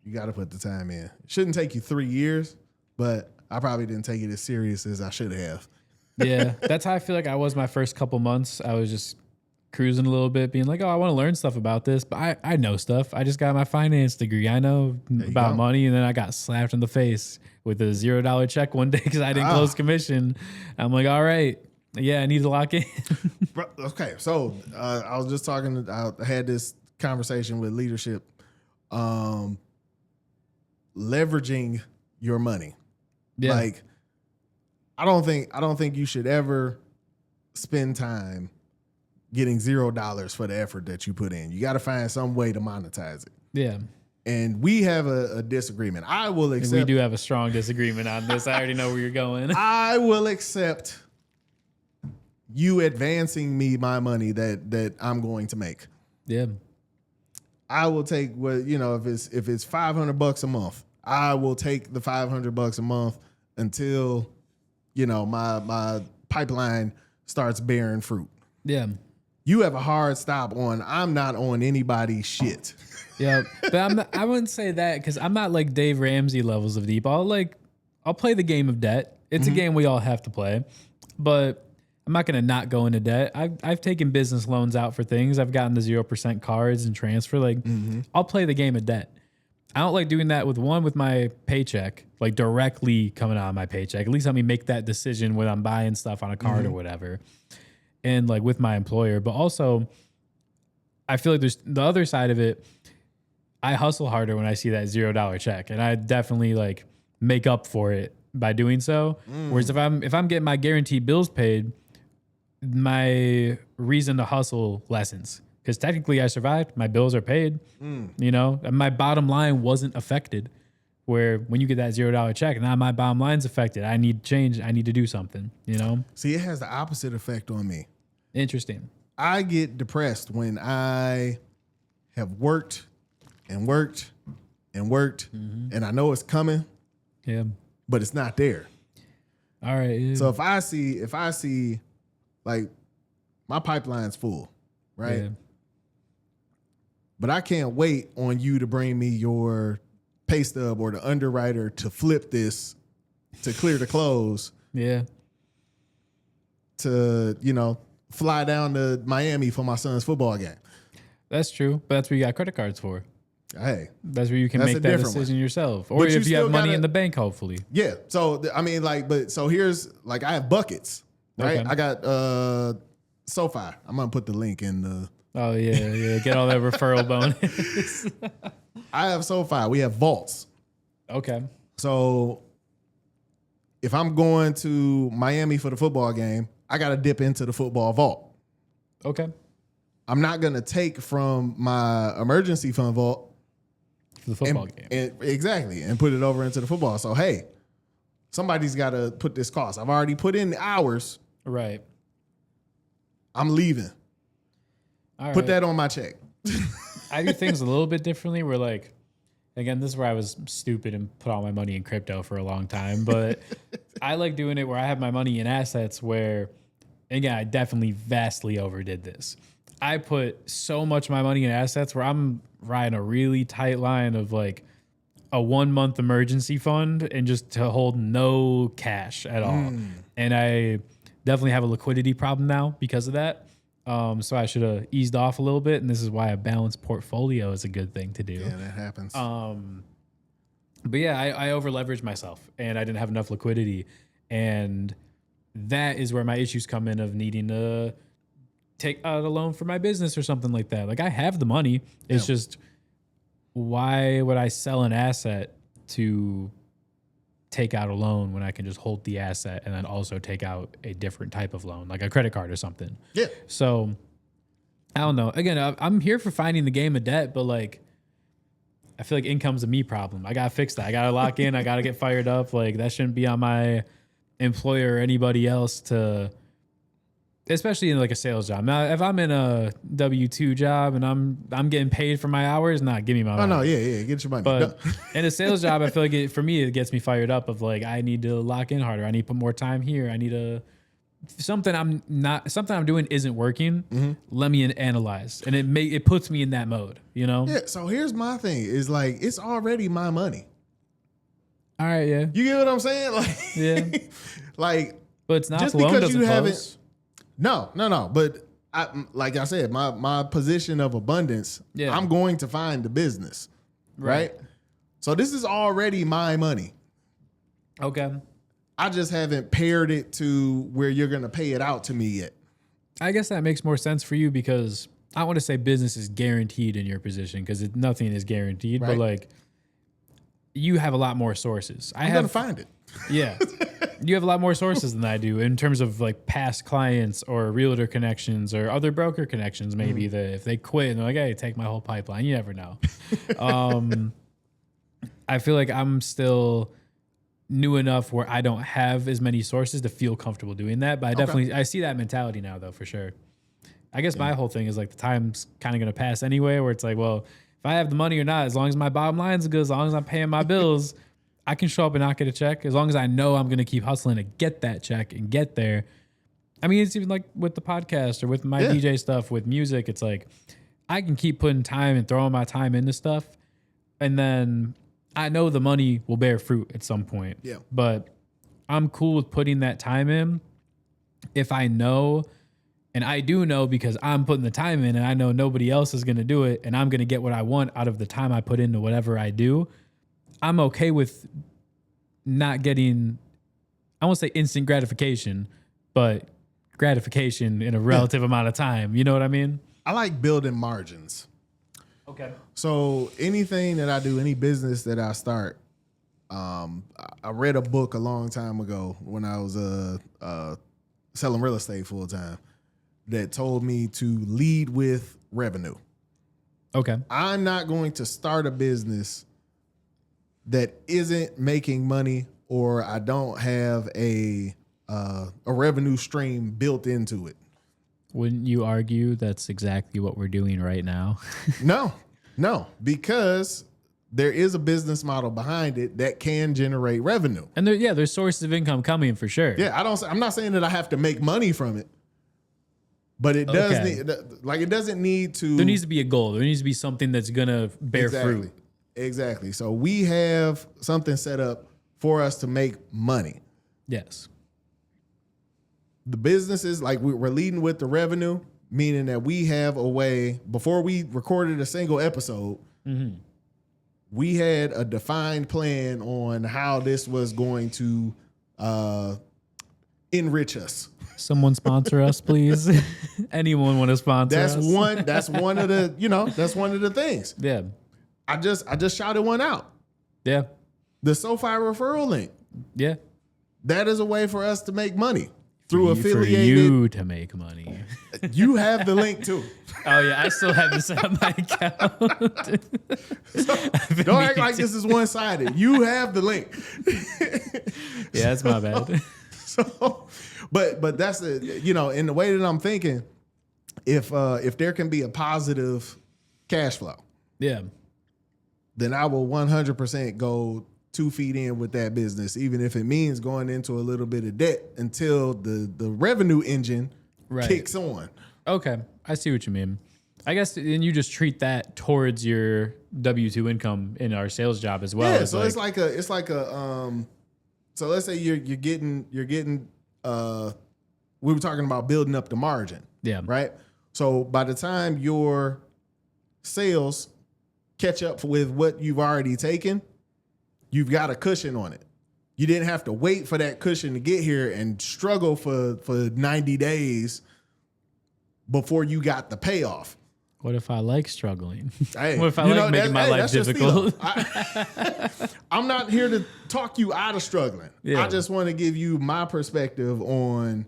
you got to put the time in. It shouldn't take you 3 years, but I probably didn't take it as serious as I should have. Yeah. That's how I feel like I was my first couple months. I was just cruising a little bit, being like, oh, I want to learn stuff about this, but I know stuff. I just got my finance degree. I know about money. And then I got slapped in the face with a $0 check one day because I didn't close commission. I'm like, all right. Yeah, I need to lock in. Okay. So I was just talking, I had this conversation with leadership, leveraging your money. Yeah. Like, I don't think you should ever spend time getting $0 for the effort that you put in. You got to find some way to monetize it. Yeah. And we have a disagreement. I will accept. We do have a strong disagreement on this. I already know where you're going. I will accept you advancing me my money that I'm going to make. Yeah. I will take what, if it's $500 a month, I will take the $500 a month until, my pipeline starts bearing fruit. Yeah. You have a hard stop on, I'm not on anybody's shit. Yeah. But I wouldn't say that because I'm not like Dave Ramsey levels of deep. I'll play the game of debt. It's a game we all have to play, but I'm not going to not go into debt. I've taken business loans out for things. I've gotten the 0% cards and transfer. I'll play the game of debt. I don't like doing that with my paycheck, like directly coming out of my paycheck. At least let me make that decision when I'm buying stuff on a card or whatever. And like with my employer, but also I feel like there's the other side of it. I hustle harder when I see that $0 check, and I definitely like make up for it by doing so. Whereas if I'm getting my guaranteed bills paid, my reason to hustle lessens because technically I survived. My bills are paid, and my bottom line wasn't affected. Where when you get that $0 check, now my bottom line's affected. I need change. I need to do something, See, it has the opposite effect on me. Interesting. I get depressed when I have worked and worked and worked, and I know it's coming, but it's not there. All right. Yeah. So if I see like my pipeline's full, right? Yeah. But I can't wait on you to bring me your pay stub or the underwriter to flip this to clear the close. Yeah. To, fly down to Miami for my son's football game. That's true. But that's what you got credit cards for. Hey. That's where you can make that decision yourself. Or if you have money in the bank, hopefully. Yeah. So, so here's, I have buckets, right? Okay. I got SoFi. I'm going to put the link in the. Oh, yeah. Get all that referral bonus. I have SoFi. We have vaults. Okay. So if I'm going to Miami for the football game, I got to dip into the football vault. Okay. I'm not going to take from my emergency fund vault for the football game. Exactly. And put it over into the football. So, hey, somebody's got to put this cost. I've already put in the hours. Right. I'm leaving. All put that on my check. I do things a little bit differently where again, this is where I was stupid and put all my money in crypto for a long time, but I like doing it where I have my money in assets where, again, I definitely vastly overdid this. I put so much of my money in assets where I'm riding a really tight line of a 1 month emergency fund and just to hold no cash at all. And I definitely have a liquidity problem now because of that. So I should have eased off a little bit, and this is why a balanced portfolio is a good thing to do. Yeah, that happens. But yeah, I over leveraged myself, and I didn't have enough liquidity, and that is where my issues come in of needing to take out a loan for my business or something like that. I have the money. It's just why would I sell an asset to take out a loan when I can just hold the asset and then also take out a different type of loan, like a credit card or something. Yeah. So I don't know. Again, I'm here for finding the game of debt, but I feel like income's a me problem. I gotta fix that. I gotta lock in. I gotta get fired up. That shouldn't be on my employer or anybody else to especially in like a sales job. Now, if I'm in a W-2 job and I'm getting paid for my hours, give me my money. Oh no, yeah, get your money. But in a sales job, I feel like for me, it gets me fired up of like, I need to lock in harder. I need to put more time here. I need to, something I'm doing isn't working. Mm-hmm. Let me analyze. And it puts me in that mode, you know? Yeah, so here's my thing is like, it's already my money. All right, yeah. You get what I'm saying? Like, Yeah. like, But it's not just the loan because you doesn't haven't. close. No. But like I said, my position of abundance, Yeah. I'm going to find the business, right? So this is already my money. Okay. I just haven't paired it to where you're going to pay it out to me yet. I guess that makes more sense for you because I want to say business is guaranteed in your position because nothing is guaranteed, but Right. like you have a lot more sources. I'm going to find it. Yeah. You have a lot more sources than I do in terms of like past clients or realtor connections or other broker connections, maybe that if they quit and they're like, hey, take my whole pipeline. You never know. I feel like I'm still new enough where I don't have as many sources to feel comfortable doing that. But I see that mentality now though, for sure. I guess my whole thing is like the time's kind of going to pass anyway, where it's like, well, if I have the money or not, as long as my bottom line's good, as long as I'm paying my bills, I can show up and not get a check. As long as I know I'm going to keep hustling to get that check and get there. I mean, it's even like with the podcast or with my DJ stuff, with music, it's like I can keep putting time and throwing my time into stuff. And then I know the money will bear fruit at some point. Yeah. But I'm cool with putting that time in if I know. And I do know because I'm putting the time in and I know nobody else is going to do it and I'm going to get what I want out of the time I put into whatever I do. I'm okay with not getting, I won't say instant gratification, but gratification in a relative amount of time. You know what I mean? I like building margins. Okay. So anything that I do, any business that I start, I read a book a long time ago when I was selling real estate full time that told me to lead with revenue. Okay. I'm not going to start a business that isn't making money or I don't have a revenue stream built into it. Wouldn't you argue that's exactly what we're doing right now? No, because there is a business model behind it that can generate revenue. And there's sources of income coming for sure. Yeah, I'm not saying that I have to make money from it, but it does need, like, it doesn't need to. There needs to be a goal. There needs to be something that's gonna bear fruit. Exactly. So we have something set up for us to make money. Yes. The businesses, like we're leading with the revenue, meaning that we have a way, before we recorded a single episode, we had a defined plan on how this was going to enrich us. Someone sponsor us, please. Anyone want to sponsor us? That's one of the, that's one of the things. Yeah. I just shouted one out. Yeah. The SoFi referral link. Yeah. That is a way for us to make money through affiliated. For you to make money. You have the link too. Oh yeah, I still haven't set up my account. So, don't act like this is one-sided. You have the link. Yeah, that's my bad. So, but that's in the way that I'm thinking, if there can be a positive cash flow, Yeah. then I will 100% go 2 feet in with that business, even if it means going into a little bit of debt until the revenue engine kicks on. Okay, I see what you mean. I guess then you just treat that towards your W-2 income in our sales job as well. Yeah, so it's like a so let's say you're getting we were talking about building up the margin. Yeah. Right? So by the time your sales catch up with what you've already taken, you've got a cushion on it. You didn't have to wait for that cushion to get here and struggle for 90 days before you got the payoff. What if I like struggling? Hey, what if I like making my life difficult? I'm not here to talk you out of struggling. Yeah. I just want to give you my perspective on,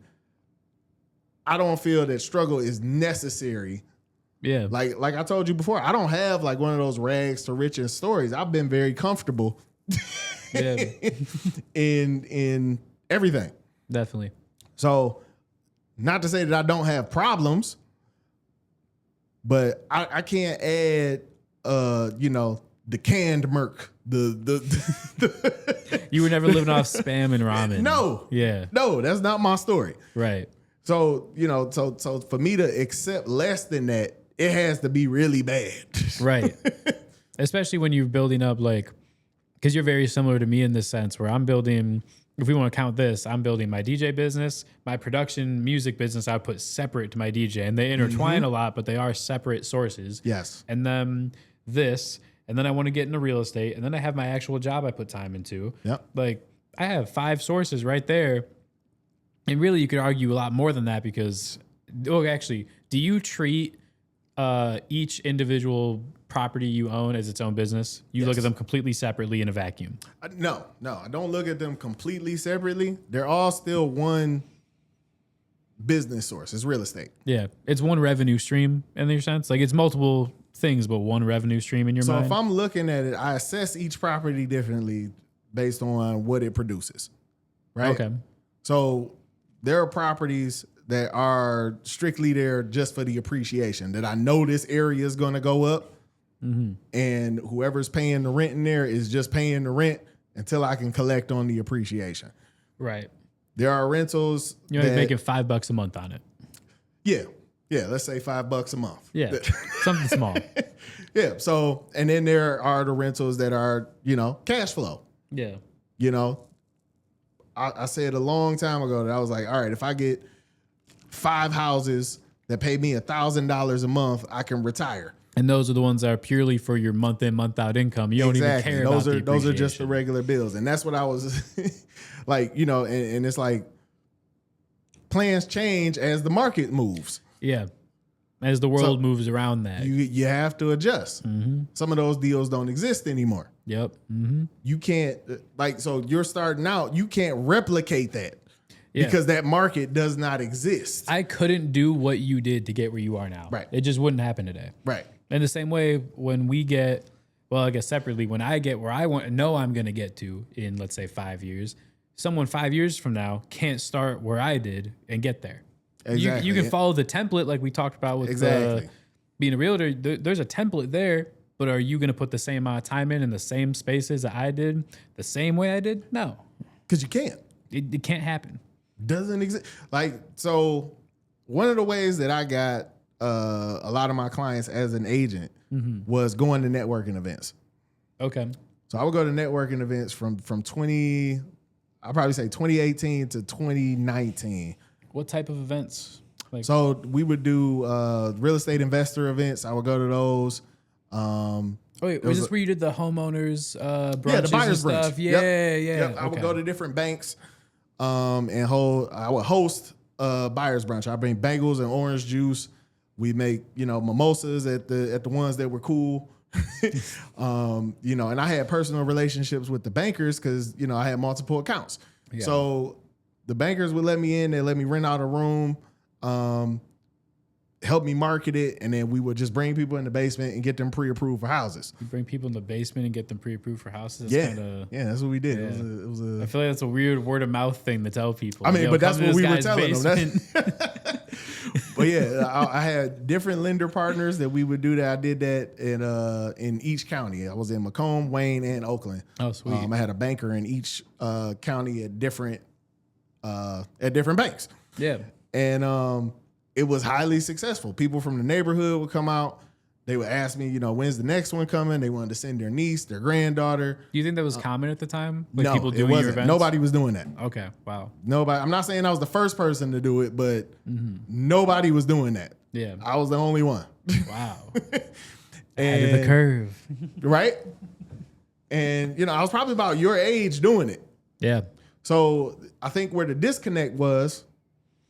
I don't feel that struggle is necessary. Yeah. Like I told you before, I don't have like one of those rags to riches stories. I've been very comfortable in everything. Definitely. So Not to say that I don't have problems, but I can't add, the canned Merc. You were never living off Spam and ramen. No. Yeah. No, that's not my story. Right. So, so for me to accept less than that, it has to be really bad. Right. Especially when you're building up, like, because you're very similar to me in this sense where I'm building, if we want to count this, I'm building my DJ business, my production music business, I put separate to my DJ, and they intertwine a lot, but they are separate sources. Yes. And then this, and then I want to get into real estate, and then I have my actual job I put time into. Yep. Like, I have 5 sources right there. And really, you could argue a lot more than that because, actually, do you treat each individual property you own as its own business? You look at them completely separately in a vacuum? No, I don't look at them completely separately. They're all still one business source. It's real estate. Yeah. It's one revenue stream in your sense. Like, it's multiple things, but one revenue stream in your mind. So if I'm looking at it, I assess each property differently based on what it produces. Right? Okay. So there are properties that are strictly there just for the appreciation, that I know this area is going to go up, and whoever's paying the rent in there is just paying the rent until I can collect on the appreciation. Right. There are rentals. You're only making $5 a month on it. Yeah. Let's say $5 a month. Yeah. Something small. Yeah. So, and then there are the rentals that are, cash flow. Yeah. I said a long time ago that I was like, all right, if I get 5 houses that pay me $1,000 a month, I can retire. And those are the ones that are purely for your month in, month out income. You don't even care about the those are just the regular bills. And that's what I was like, and it's like plans change as the market moves. Yeah. As the world moves around that. You have to adjust. Some of those deals don't exist anymore. Yep. You can't, so you're starting out, you can't replicate that. Yeah. Because that market does not exist. I couldn't do what you did to get where you are now. Right. It just wouldn't happen today. Right. In the same way, when we get, well, I guess separately, when I get where I know I'm going to get to in, let's say, 5 years, someone 5 years from now can't start where I did and get there. Exactly. You can follow the template like we talked about with being a realtor. There's a template there, but are you going to put the same amount of time in the same spaces that I did, the same way I did? No. Because you can't. It can't happen. Doesn't exist. So one of the ways that I got a lot of my clients as an agent was going to networking events. Okay. So I would go to networking events from 2018 to 2019. What type of events? So we would do real estate investor events. I would go to those. Wait, was this where you did the homeowners brunches the buyers and stuff? brunch. Yeah. Yep. I would go to different banks and I would host buyers brunch. I bring bagels and orange juice. We make, mimosas at the ones that were cool. And I had personal relationships with the bankers because, I had multiple accounts. Yeah. So the bankers would let me in, they let me rent out a room, help me market it, and then we would just bring people in the basement and get them pre-approved for houses. You bring people in the basement and get them pre-approved for houses? That's what we did. Yeah. It was a I feel like that's a weird word of mouth thing to tell people. I mean, but that's what we were telling them. But yeah, I had different lender partners that we would do that. I did that in each county. I was in Macomb, Wayne, and Oakland. Oh, sweet. I had a banker in each county at different banks. Yeah. And it was highly successful. People from the neighborhood would come out. They would ask me, when's the next one coming? They wanted to send their niece, their granddaughter. Do you think that was common at the time? No, people doing it wasn't. Your events? Nobody was doing that. Okay, wow. Nobody. I'm not saying I was the first person to do it, but nobody was doing that. Yeah. I was the only one. Wow. And ahead of the curve. Right? And, I was probably about your age doing it. Yeah. So I think where the disconnect was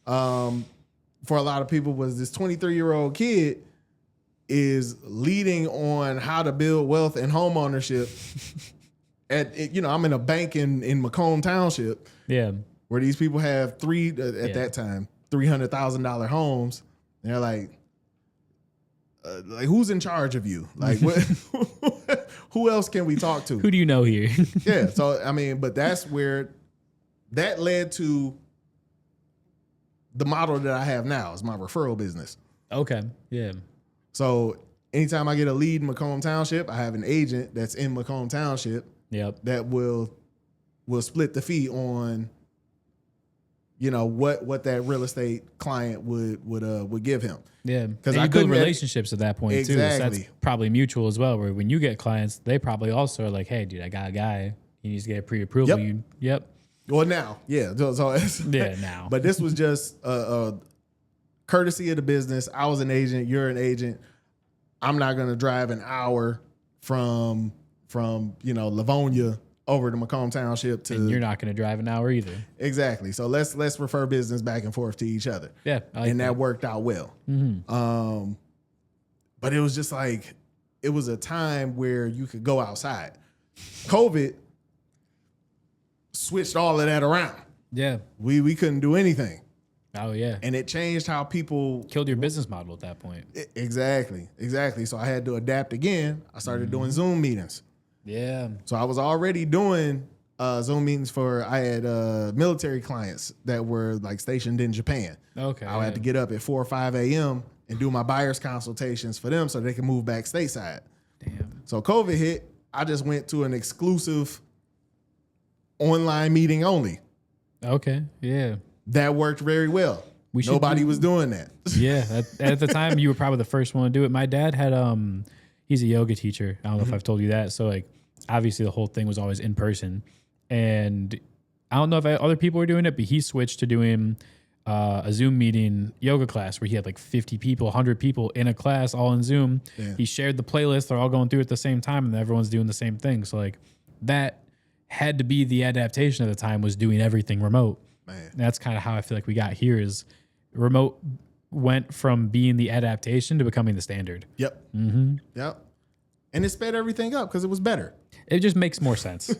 for a lot of people was this 23-year-old kid is leading on how to build wealth and home ownership. I'm in a bank in Macomb Township. Yeah. Where these people have that time, $300,000 homes. And they're like, who's in charge of you? Like, who else can we talk to? Who do you know here? Yeah. So, but that's where that led to the model that I have now is my referral business. Okay. Yeah. So anytime I get a lead in Macomb Township, I have an agent that's in Macomb Township Yep. that will split the fee on, what that real estate client would give him. Yeah. Because I I build couldn't relationships at that point too. So that's Exactly. probably mutual as well. Where when you get clients, they probably also are like, hey, dude, I got a guy. He needs to get pre-approval. Yep. Yep. Well, now, yeah. So Yeah. Now. But this was just a courtesy of the business. I was an agent. You're an agent. I'm not going to drive an hour from Livonia over to Macomb Township to. And you're not going to drive an hour either. Exactly. So let's refer business back and forth to each other. Yeah. And that worked out well. Mm-hmm. But it was just like, it was a time where you could go outside. COVID switched all of that around. Yeah. We couldn't do anything. Oh yeah. And it changed how people Killed your business model at that point. Exactly. So I had to adapt again. I started doing Zoom meetings. Yeah. So I was already doing Zoom meetings I had military clients that were like stationed in Japan. Okay. I had to get up at 4 or 5 a.m. and do my buyer's consultations for them so they can move back stateside. Damn. So COVID hit. I just went to an exclusive online meeting only. Okay. Yeah. That worked very well. should Nobody was doing that. Yeah. At the time, you were probably the first one to do it. My dad had he's a yoga teacher. I don't know if I've told you that. So like, obviously the whole thing was always in person, and I don't know if other people were doing it, but he switched to doing a Zoom meeting yoga class where he had like 50 people, 100 people in a class all in Zoom. Yeah. He shared the playlist. They're all going through it at the same time, and everyone's doing the same thing. So like that had to be the adaptation at the time, was doing everything remote. Man. And that's kind of how I feel like we got here, is remote went from being the adaptation to becoming the standard. Yep. Mm-hmm. Yep. And it sped everything up because it was better. It just makes more sense.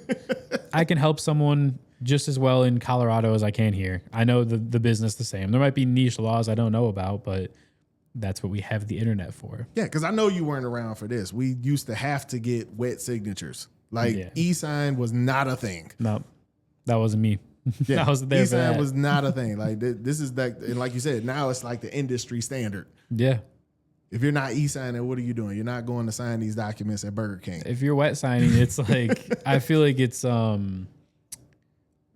I can help someone just as well in Colorado as I can here. I know the business the same. There might be niche laws I don't know about, but that's what we have the internet for. Yeah, because I know you weren't around for this. We used to have to get wet signatures. Like e-sign was not a thing. No, that wasn't me. Yeah, I wasn't there for e-sign that. was not a thing. Like this is like, and like you said, now it's like the industry standard. Yeah. If you're not e-signing, what are you doing? You're not going to sign these documents at Burger King. If you're wet signing, it's like, I feel like it's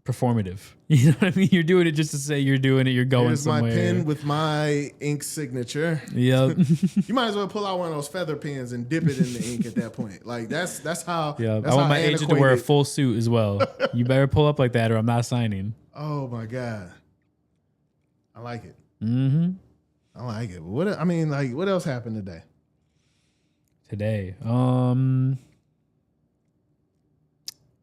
performative. You know what I mean? You're doing it just to say you're doing it. You're going Here's somewhere. my pen with my ink signature. Yep. You might as well pull out one of those feather pens and dip it in the ink at that point. Like that's how. Yeah. That's I want how my agent to wear a full suit as well. You better pull up like that or I'm not signing. Oh my God. I like it. Mm-hmm. I like it. What else happened today?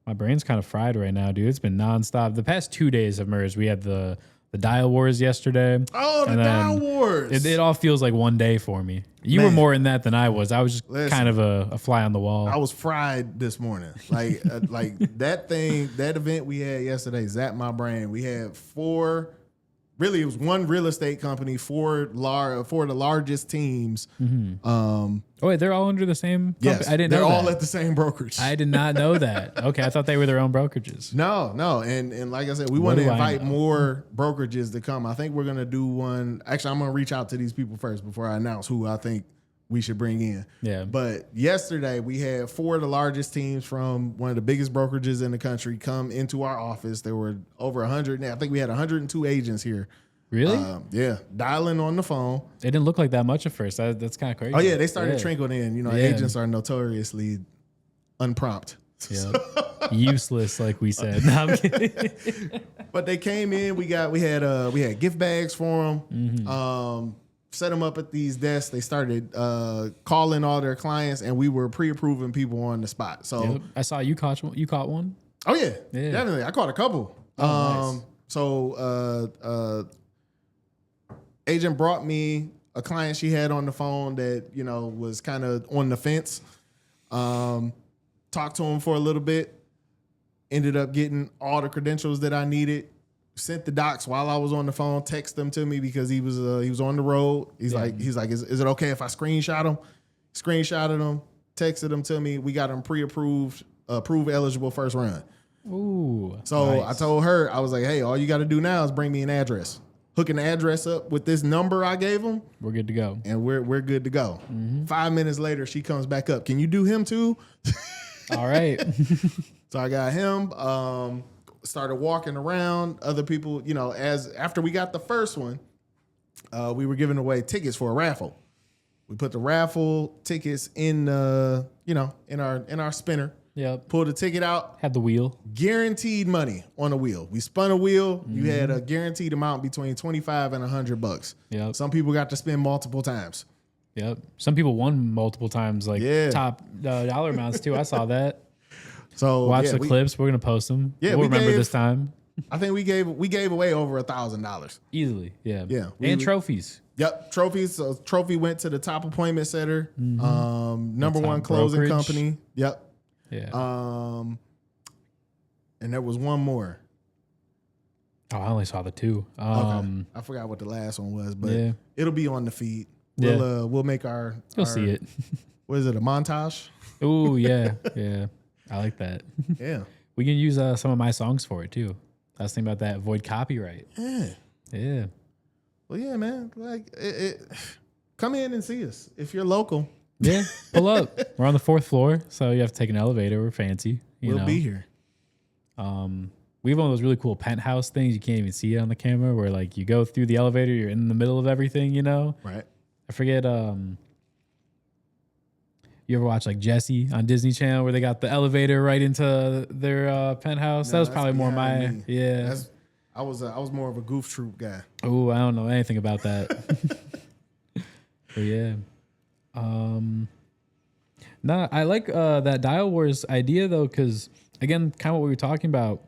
My brain's kind of fried right now, dude. It's been nonstop. The past 2 days have merged. We had the dial wars yesterday. Oh, the dial wars. It all feels like one day for me. You Man. were more in that than I was. I was just Listen, kind of a fly on the wall. I was fried this morning. Like that event we had yesterday zapped my brain. We had it was one real estate company, four of the largest teams. Mm-hmm. Oh wait, they're all under the same company? Yes, I didn't know they're all that. at the same brokerage. I did not know that. Okay, I thought they were their own brokerages. No. And like I said, we want to invite more brokerages to come. I think we're going to do one. Actually, I'm going to reach out to these people first before I announce who I think we should bring in. Yeah. But yesterday we had four of the largest teams from one of the biggest brokerages in the country come into our office. There were over 100. I think we had 102 agents here. Really? Yeah. Dialing on the phone. It didn't look like that much at first. That's kind of crazy. Oh yeah. They started trickling in. Agents are notoriously unprompt. Yeah. Useless, like we said. No, I'm kidding. But they came in. We had gift bags for them. Mm-hmm. Set them up at these desks. They started calling all their clients, and we were pre-approving people on the spot. So Yep. I saw you caught one. You caught one. Oh yeah, definitely. I caught a couple. Oh, nice. So agent brought me a client she had on the phone that was kind of on the fence. Talked to him for a little bit. Ended up getting all the credentials that I needed. Sent the docs while I was on the phone. Text them to me because he was on the road. He's like, is it okay if I screenshot him? Screenshotted him. Texted them to me. We got him pre-approved, approved eligible first run. Ooh. So nice. I told her, I was like, hey, all you got to do now is bring me an address. hook an address up with this number I gave them, We're good to go. and we're good to go. 5 minutes later, she comes back up. Can you do him too? All right. So I got him. Started walking around. Other people, after we got the first one, we were giving away tickets for a raffle. We put the raffle tickets in in our spinner. Yep. Pulled the ticket out. Had the wheel. Guaranteed money on a wheel. We spun a wheel. You had a guaranteed amount between $25 and $100. Yep. Some people got to spend multiple times. Yep. Some people won multiple times, like top dollar amounts too. I saw that. So watch the clips. We're gonna post them. Yeah, we'll remember this time. I think we gave away over $1,000 easily. Yeah. Yeah. And trophies. Yep, trophies. So trophy went to the top appointment setter, number one closing brokerage company. Yep. Yeah. And there was one more. Oh, I only saw the two. Okay. I forgot what the last one was, but it'll be on the feed. We'll make our. You'll see it. What is it? A montage? Oh yeah, yeah. I like that. Yeah. We can use some of my songs for it too. I was thinking about that. Avoid copyright. Yeah. Yeah. Well, yeah, man. Like, come in and see us if you're local. Yeah, pull up. We're on the 4th floor, so you have to take an elevator. We're fancy. We'll be here. We have one of those really cool penthouse things. You can't even see it on the camera, where like you go through the elevator, you're in the middle of everything. Right. I forget. You ever watch like Jesse on Disney Channel, where they got the elevator right into their penthouse? No, that was probably more my me. yeah. I was more of a Goof Troop guy. Oh, I don't know anything about that. But yeah. No, I like that Dial Wars idea though, because again, kind of what we were talking about.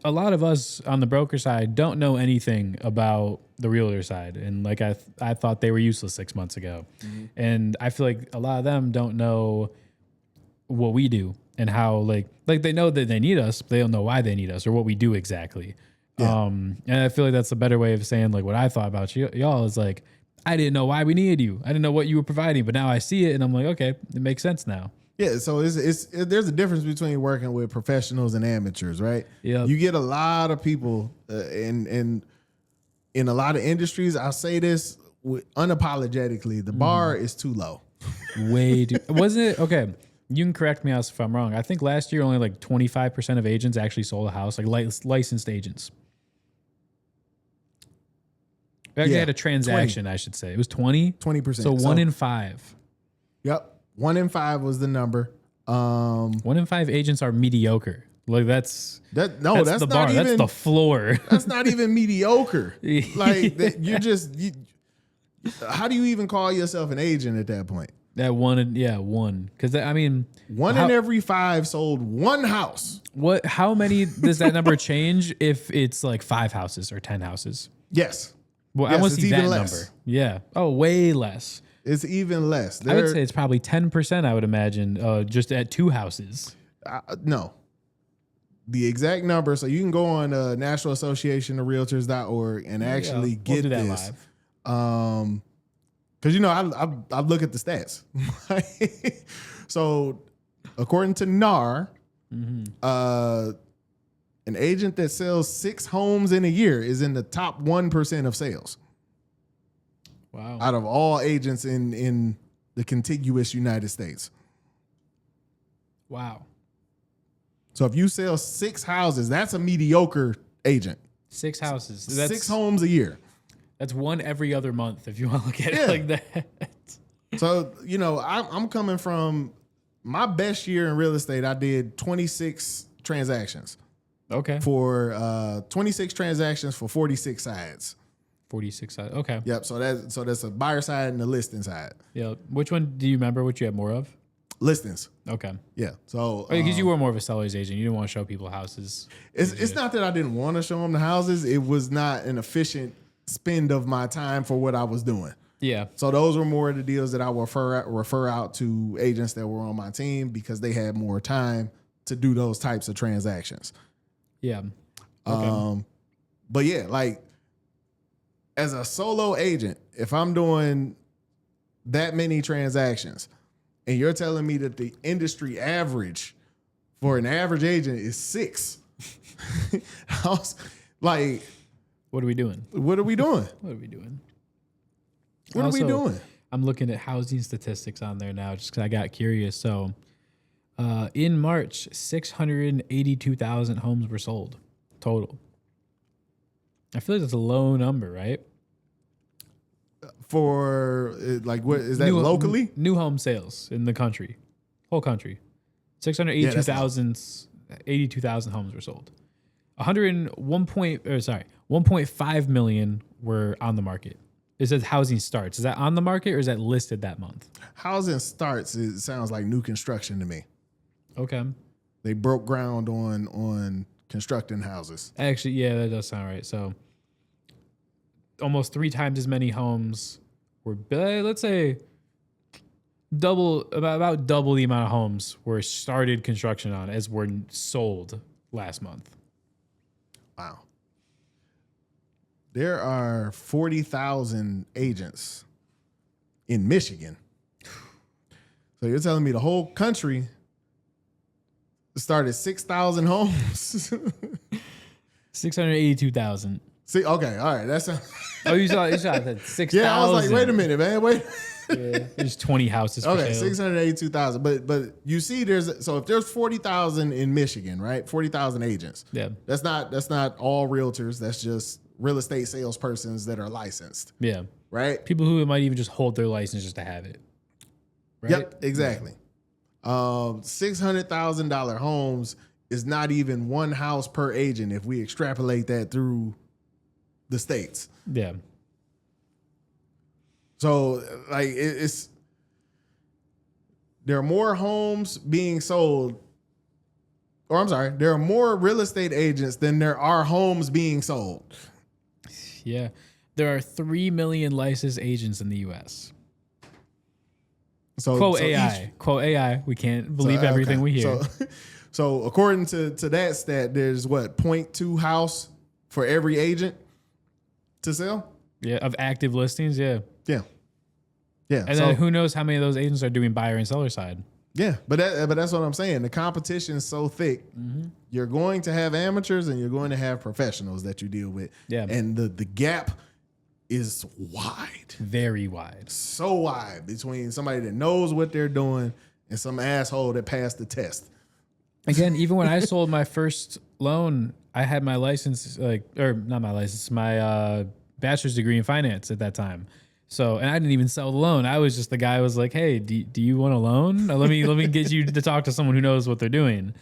A lot of us on the broker side don't know anything about the realtor side, and like I thought they were useless 6 months ago, and I feel like a lot of them don't know what we do and how like they know that they need us, but they don't know why they need us or what we do exactly. Yeah. And I feel like that's a better way of saying like what I thought about y'all is like, I didn't know why we needed you. I didn't know what you were providing, but now I see it and I'm like, okay, it makes sense now. Yeah, so there's a difference between working with professionals and amateurs, right? Yeah, you get a lot of people in a lot of industries. I'll say this unapologetically: the bar is too low. Way too. Wasn't it okay? You can correct me if I'm wrong. I think last year only like 25% of agents actually sold a house, like licensed agents. We actually had a transaction, 20. I should say. It was 20%. So 1 in 5. Yep. 1 in 5 was the number. 1 in 5 agents are mediocre. Like that's the bar. Not even, that's the floor. That's not even mediocre. Like how do you even call yourself an agent at that point? That one. Because I mean, in every 5 sold one house. What? How many does that number change if it's like 5 houses or 10 houses? Yes. Well, yes, I want to see that number. Yeah. Oh, way less. It's even less. I would say it's probably 10%, I would imagine, just at 2 houses. No. The exact number. So you can go on National Association of Realtors.org and actually get do that this. Live. Because, I look at the stats. So according to NAR, an agent that sells 6 homes in a year is in the top 1% of sales. Wow. Out of all agents in the contiguous United States. Wow. So if you sell 6 houses, that's a mediocre agent. 6 houses. That's 6 homes a year. That's 1 every other month if you want to look at it like that. So, I'm coming from my best year in real estate. I did 26 transactions. Okay. For 26 transactions for 46 sides. 46 side. Okay. Yep. So that's a buyer side and a listing side. Yeah. Which one do you remember? What you had more of? Listings. Okay. Yeah. So because you were more of a seller's agent, you didn't want to show people houses. It's not that I didn't want to show them the houses. It was not an efficient spend of my time for what I was doing. Yeah. So those were more of the deals that I would refer out to agents that were on my team because they had more time to do those types of transactions. Yeah. Okay. But yeah, like as a solo agent, if I'm doing that many transactions and you're telling me that the industry average for an average agent is 6, I was like, What are we doing? What are we doing? What are we doing? What are we doing? I'm looking at housing statistics on there now just because I got curious. So in March, 682,000 homes were sold total. I feel like that's a low number, right? For like, what is that locally? New home sales in the country, whole country. 82,000 homes were sold. 1.5 million were on the market. It says housing starts. Is that on the market or is that listed that month? Housing starts. It sounds like new construction to me. Okay. They broke ground on constructing houses. Actually, yeah, that does sound right. So almost 3 times as many homes were, let's say, about double the amount of homes were started construction on as were sold last month. Wow. There are 40,000 agents in Michigan. So you're telling me the whole country started 6,000 homes? 682,000. See, okay, all right. That's oh, you saw that 6,000. Yeah, I was like, wait a minute, man, wait. Yeah, there's 20 houses for okay, sale. 682,000. But you see, so if there's 40,000 in Michigan, right? 40,000 agents. Yeah, that's not all realtors. That's just real estate salespersons that are licensed. Yeah, right. People who might even just hold their license just to have it. Right? Yep, exactly. $600,000 homes is not even one house per agent if we extrapolate that through the states. Yeah. So like it's there are more homes being sold, or I'm sorry, there are more real estate agents than there are homes being sold. Yeah. There are 3 million licensed agents in the U.S. Quote AI. We can't believe everything we hear. So according to that stat, there's what, 0.2 house for every agent to sell? Yeah, of active listings, yeah. Yeah. Yeah. And then who knows how many of those agents are doing buyer and seller side. Yeah, but that's what I'm saying. The competition is so thick. Mm-hmm. You're going to have amateurs and you're going to have professionals that you deal with. Yeah. And the gap is wide. Very wide. So wide between somebody that knows what they're doing and some asshole that passed the test. Again, even when I sold my first loan, I had my license, my bachelor's degree in finance at that time. So, and I didn't even sell the loan. I was just the guy who was like, hey, do you want a loan? Let me get you to talk to someone who knows what they're doing.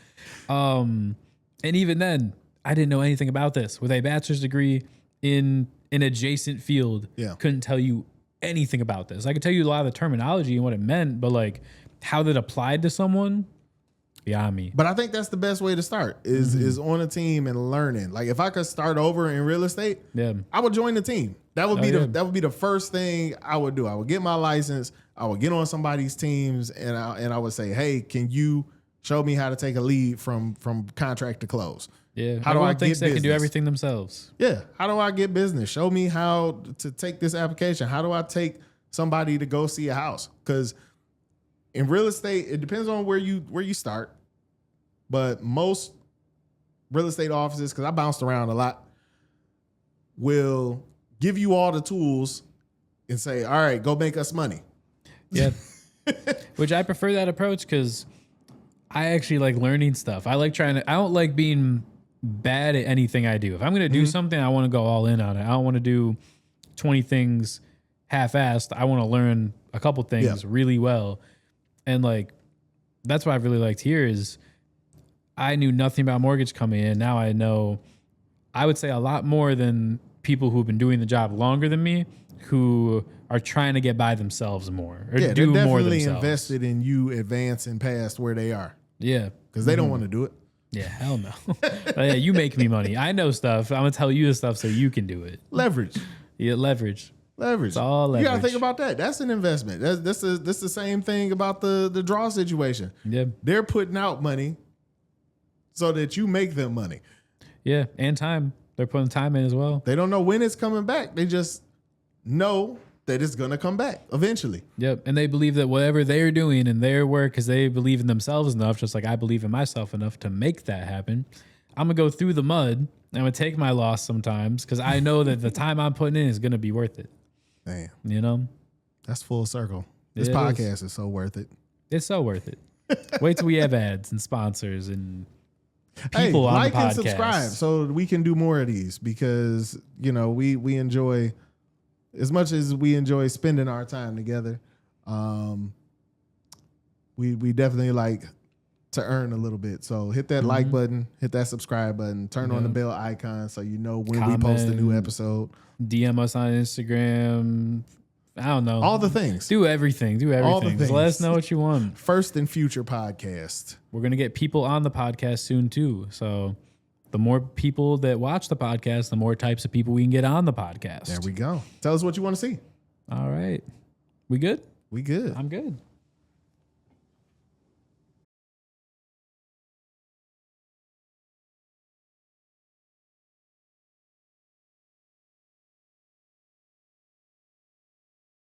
And even then, I didn't know anything about this. With a bachelor's degree in an adjacent field, couldn't tell you anything about this. I could tell you a lot of the terminology and what it meant, but like how that applied to someone, beyond me. But I think that's the best way to start is on a team and learning. Like if I could start over in real estate, I would join the team. That would be the first thing I would do. I would get my license. I would get on somebody's teams and I would say, hey, can you show me how to take a lead from contract to close? Yeah. How do I get business? They can do everything themselves. Yeah. How do I get business? Show me how to take this application. How do I take somebody to go see a house? Because in real estate, it depends on where you start. But most real estate offices, because I bounced around a lot, will give you all the tools and say, all right, go make us money. Yeah. Which I prefer that approach because I actually like learning stuff. I don't like being bad at anything I do. If I'm going to do something, I want to go all in on it. I don't want to do 20 things half-assed. I want to learn a couple things really well. And like, that's what I really liked here is I knew nothing about mortgage coming in. Now I know, I would say a lot more than people who've been doing the job longer than me who are trying to get by themselves more or do more themselves. They're definitely invested in you advancing past where they are. Yeah. Because they don't want to do it. Yeah, hell no. Yeah, you make me money. I know stuff. I'm going to tell you the stuff so you can do it. Leverage. Yeah, leverage. It's all leverage. You got to think about that. That's an investment. That's the same thing about the draw situation. Yeah. They're putting out money so that you make them money. Yeah, and time. They're putting time in as well. They don't know when it's coming back. They just know that it's going to come back eventually. Yep, and they believe that whatever they're doing in their work, because they believe in themselves enough, just like I believe in myself enough to make that happen, I'm going to go through the mud. I'm going to take my loss sometimes because I know that the time I'm putting in is going to be worth it. Damn. You know? That's full circle. This It podcast is so worth it. It's so worth it. Wait till we have ads and sponsors and people on like the podcast. and subscribe so we can do more of these because, you know, we enjoy, as much as we enjoy spending our time together, we definitely like to earn a little bit. So hit that like button, hit that subscribe button, turn on the bell icon so you know when we post a new episode. DM us on Instagram. I don't know. All the things. Do everything. Do everything. All the Just let us things. know what you want. First and future podcast. We're going to get people on the podcast soon too. So the more people that watch the podcast, the more types of people we can get on the podcast. There we go. Tell us what you want to see. All right. We good? We good. I'm good.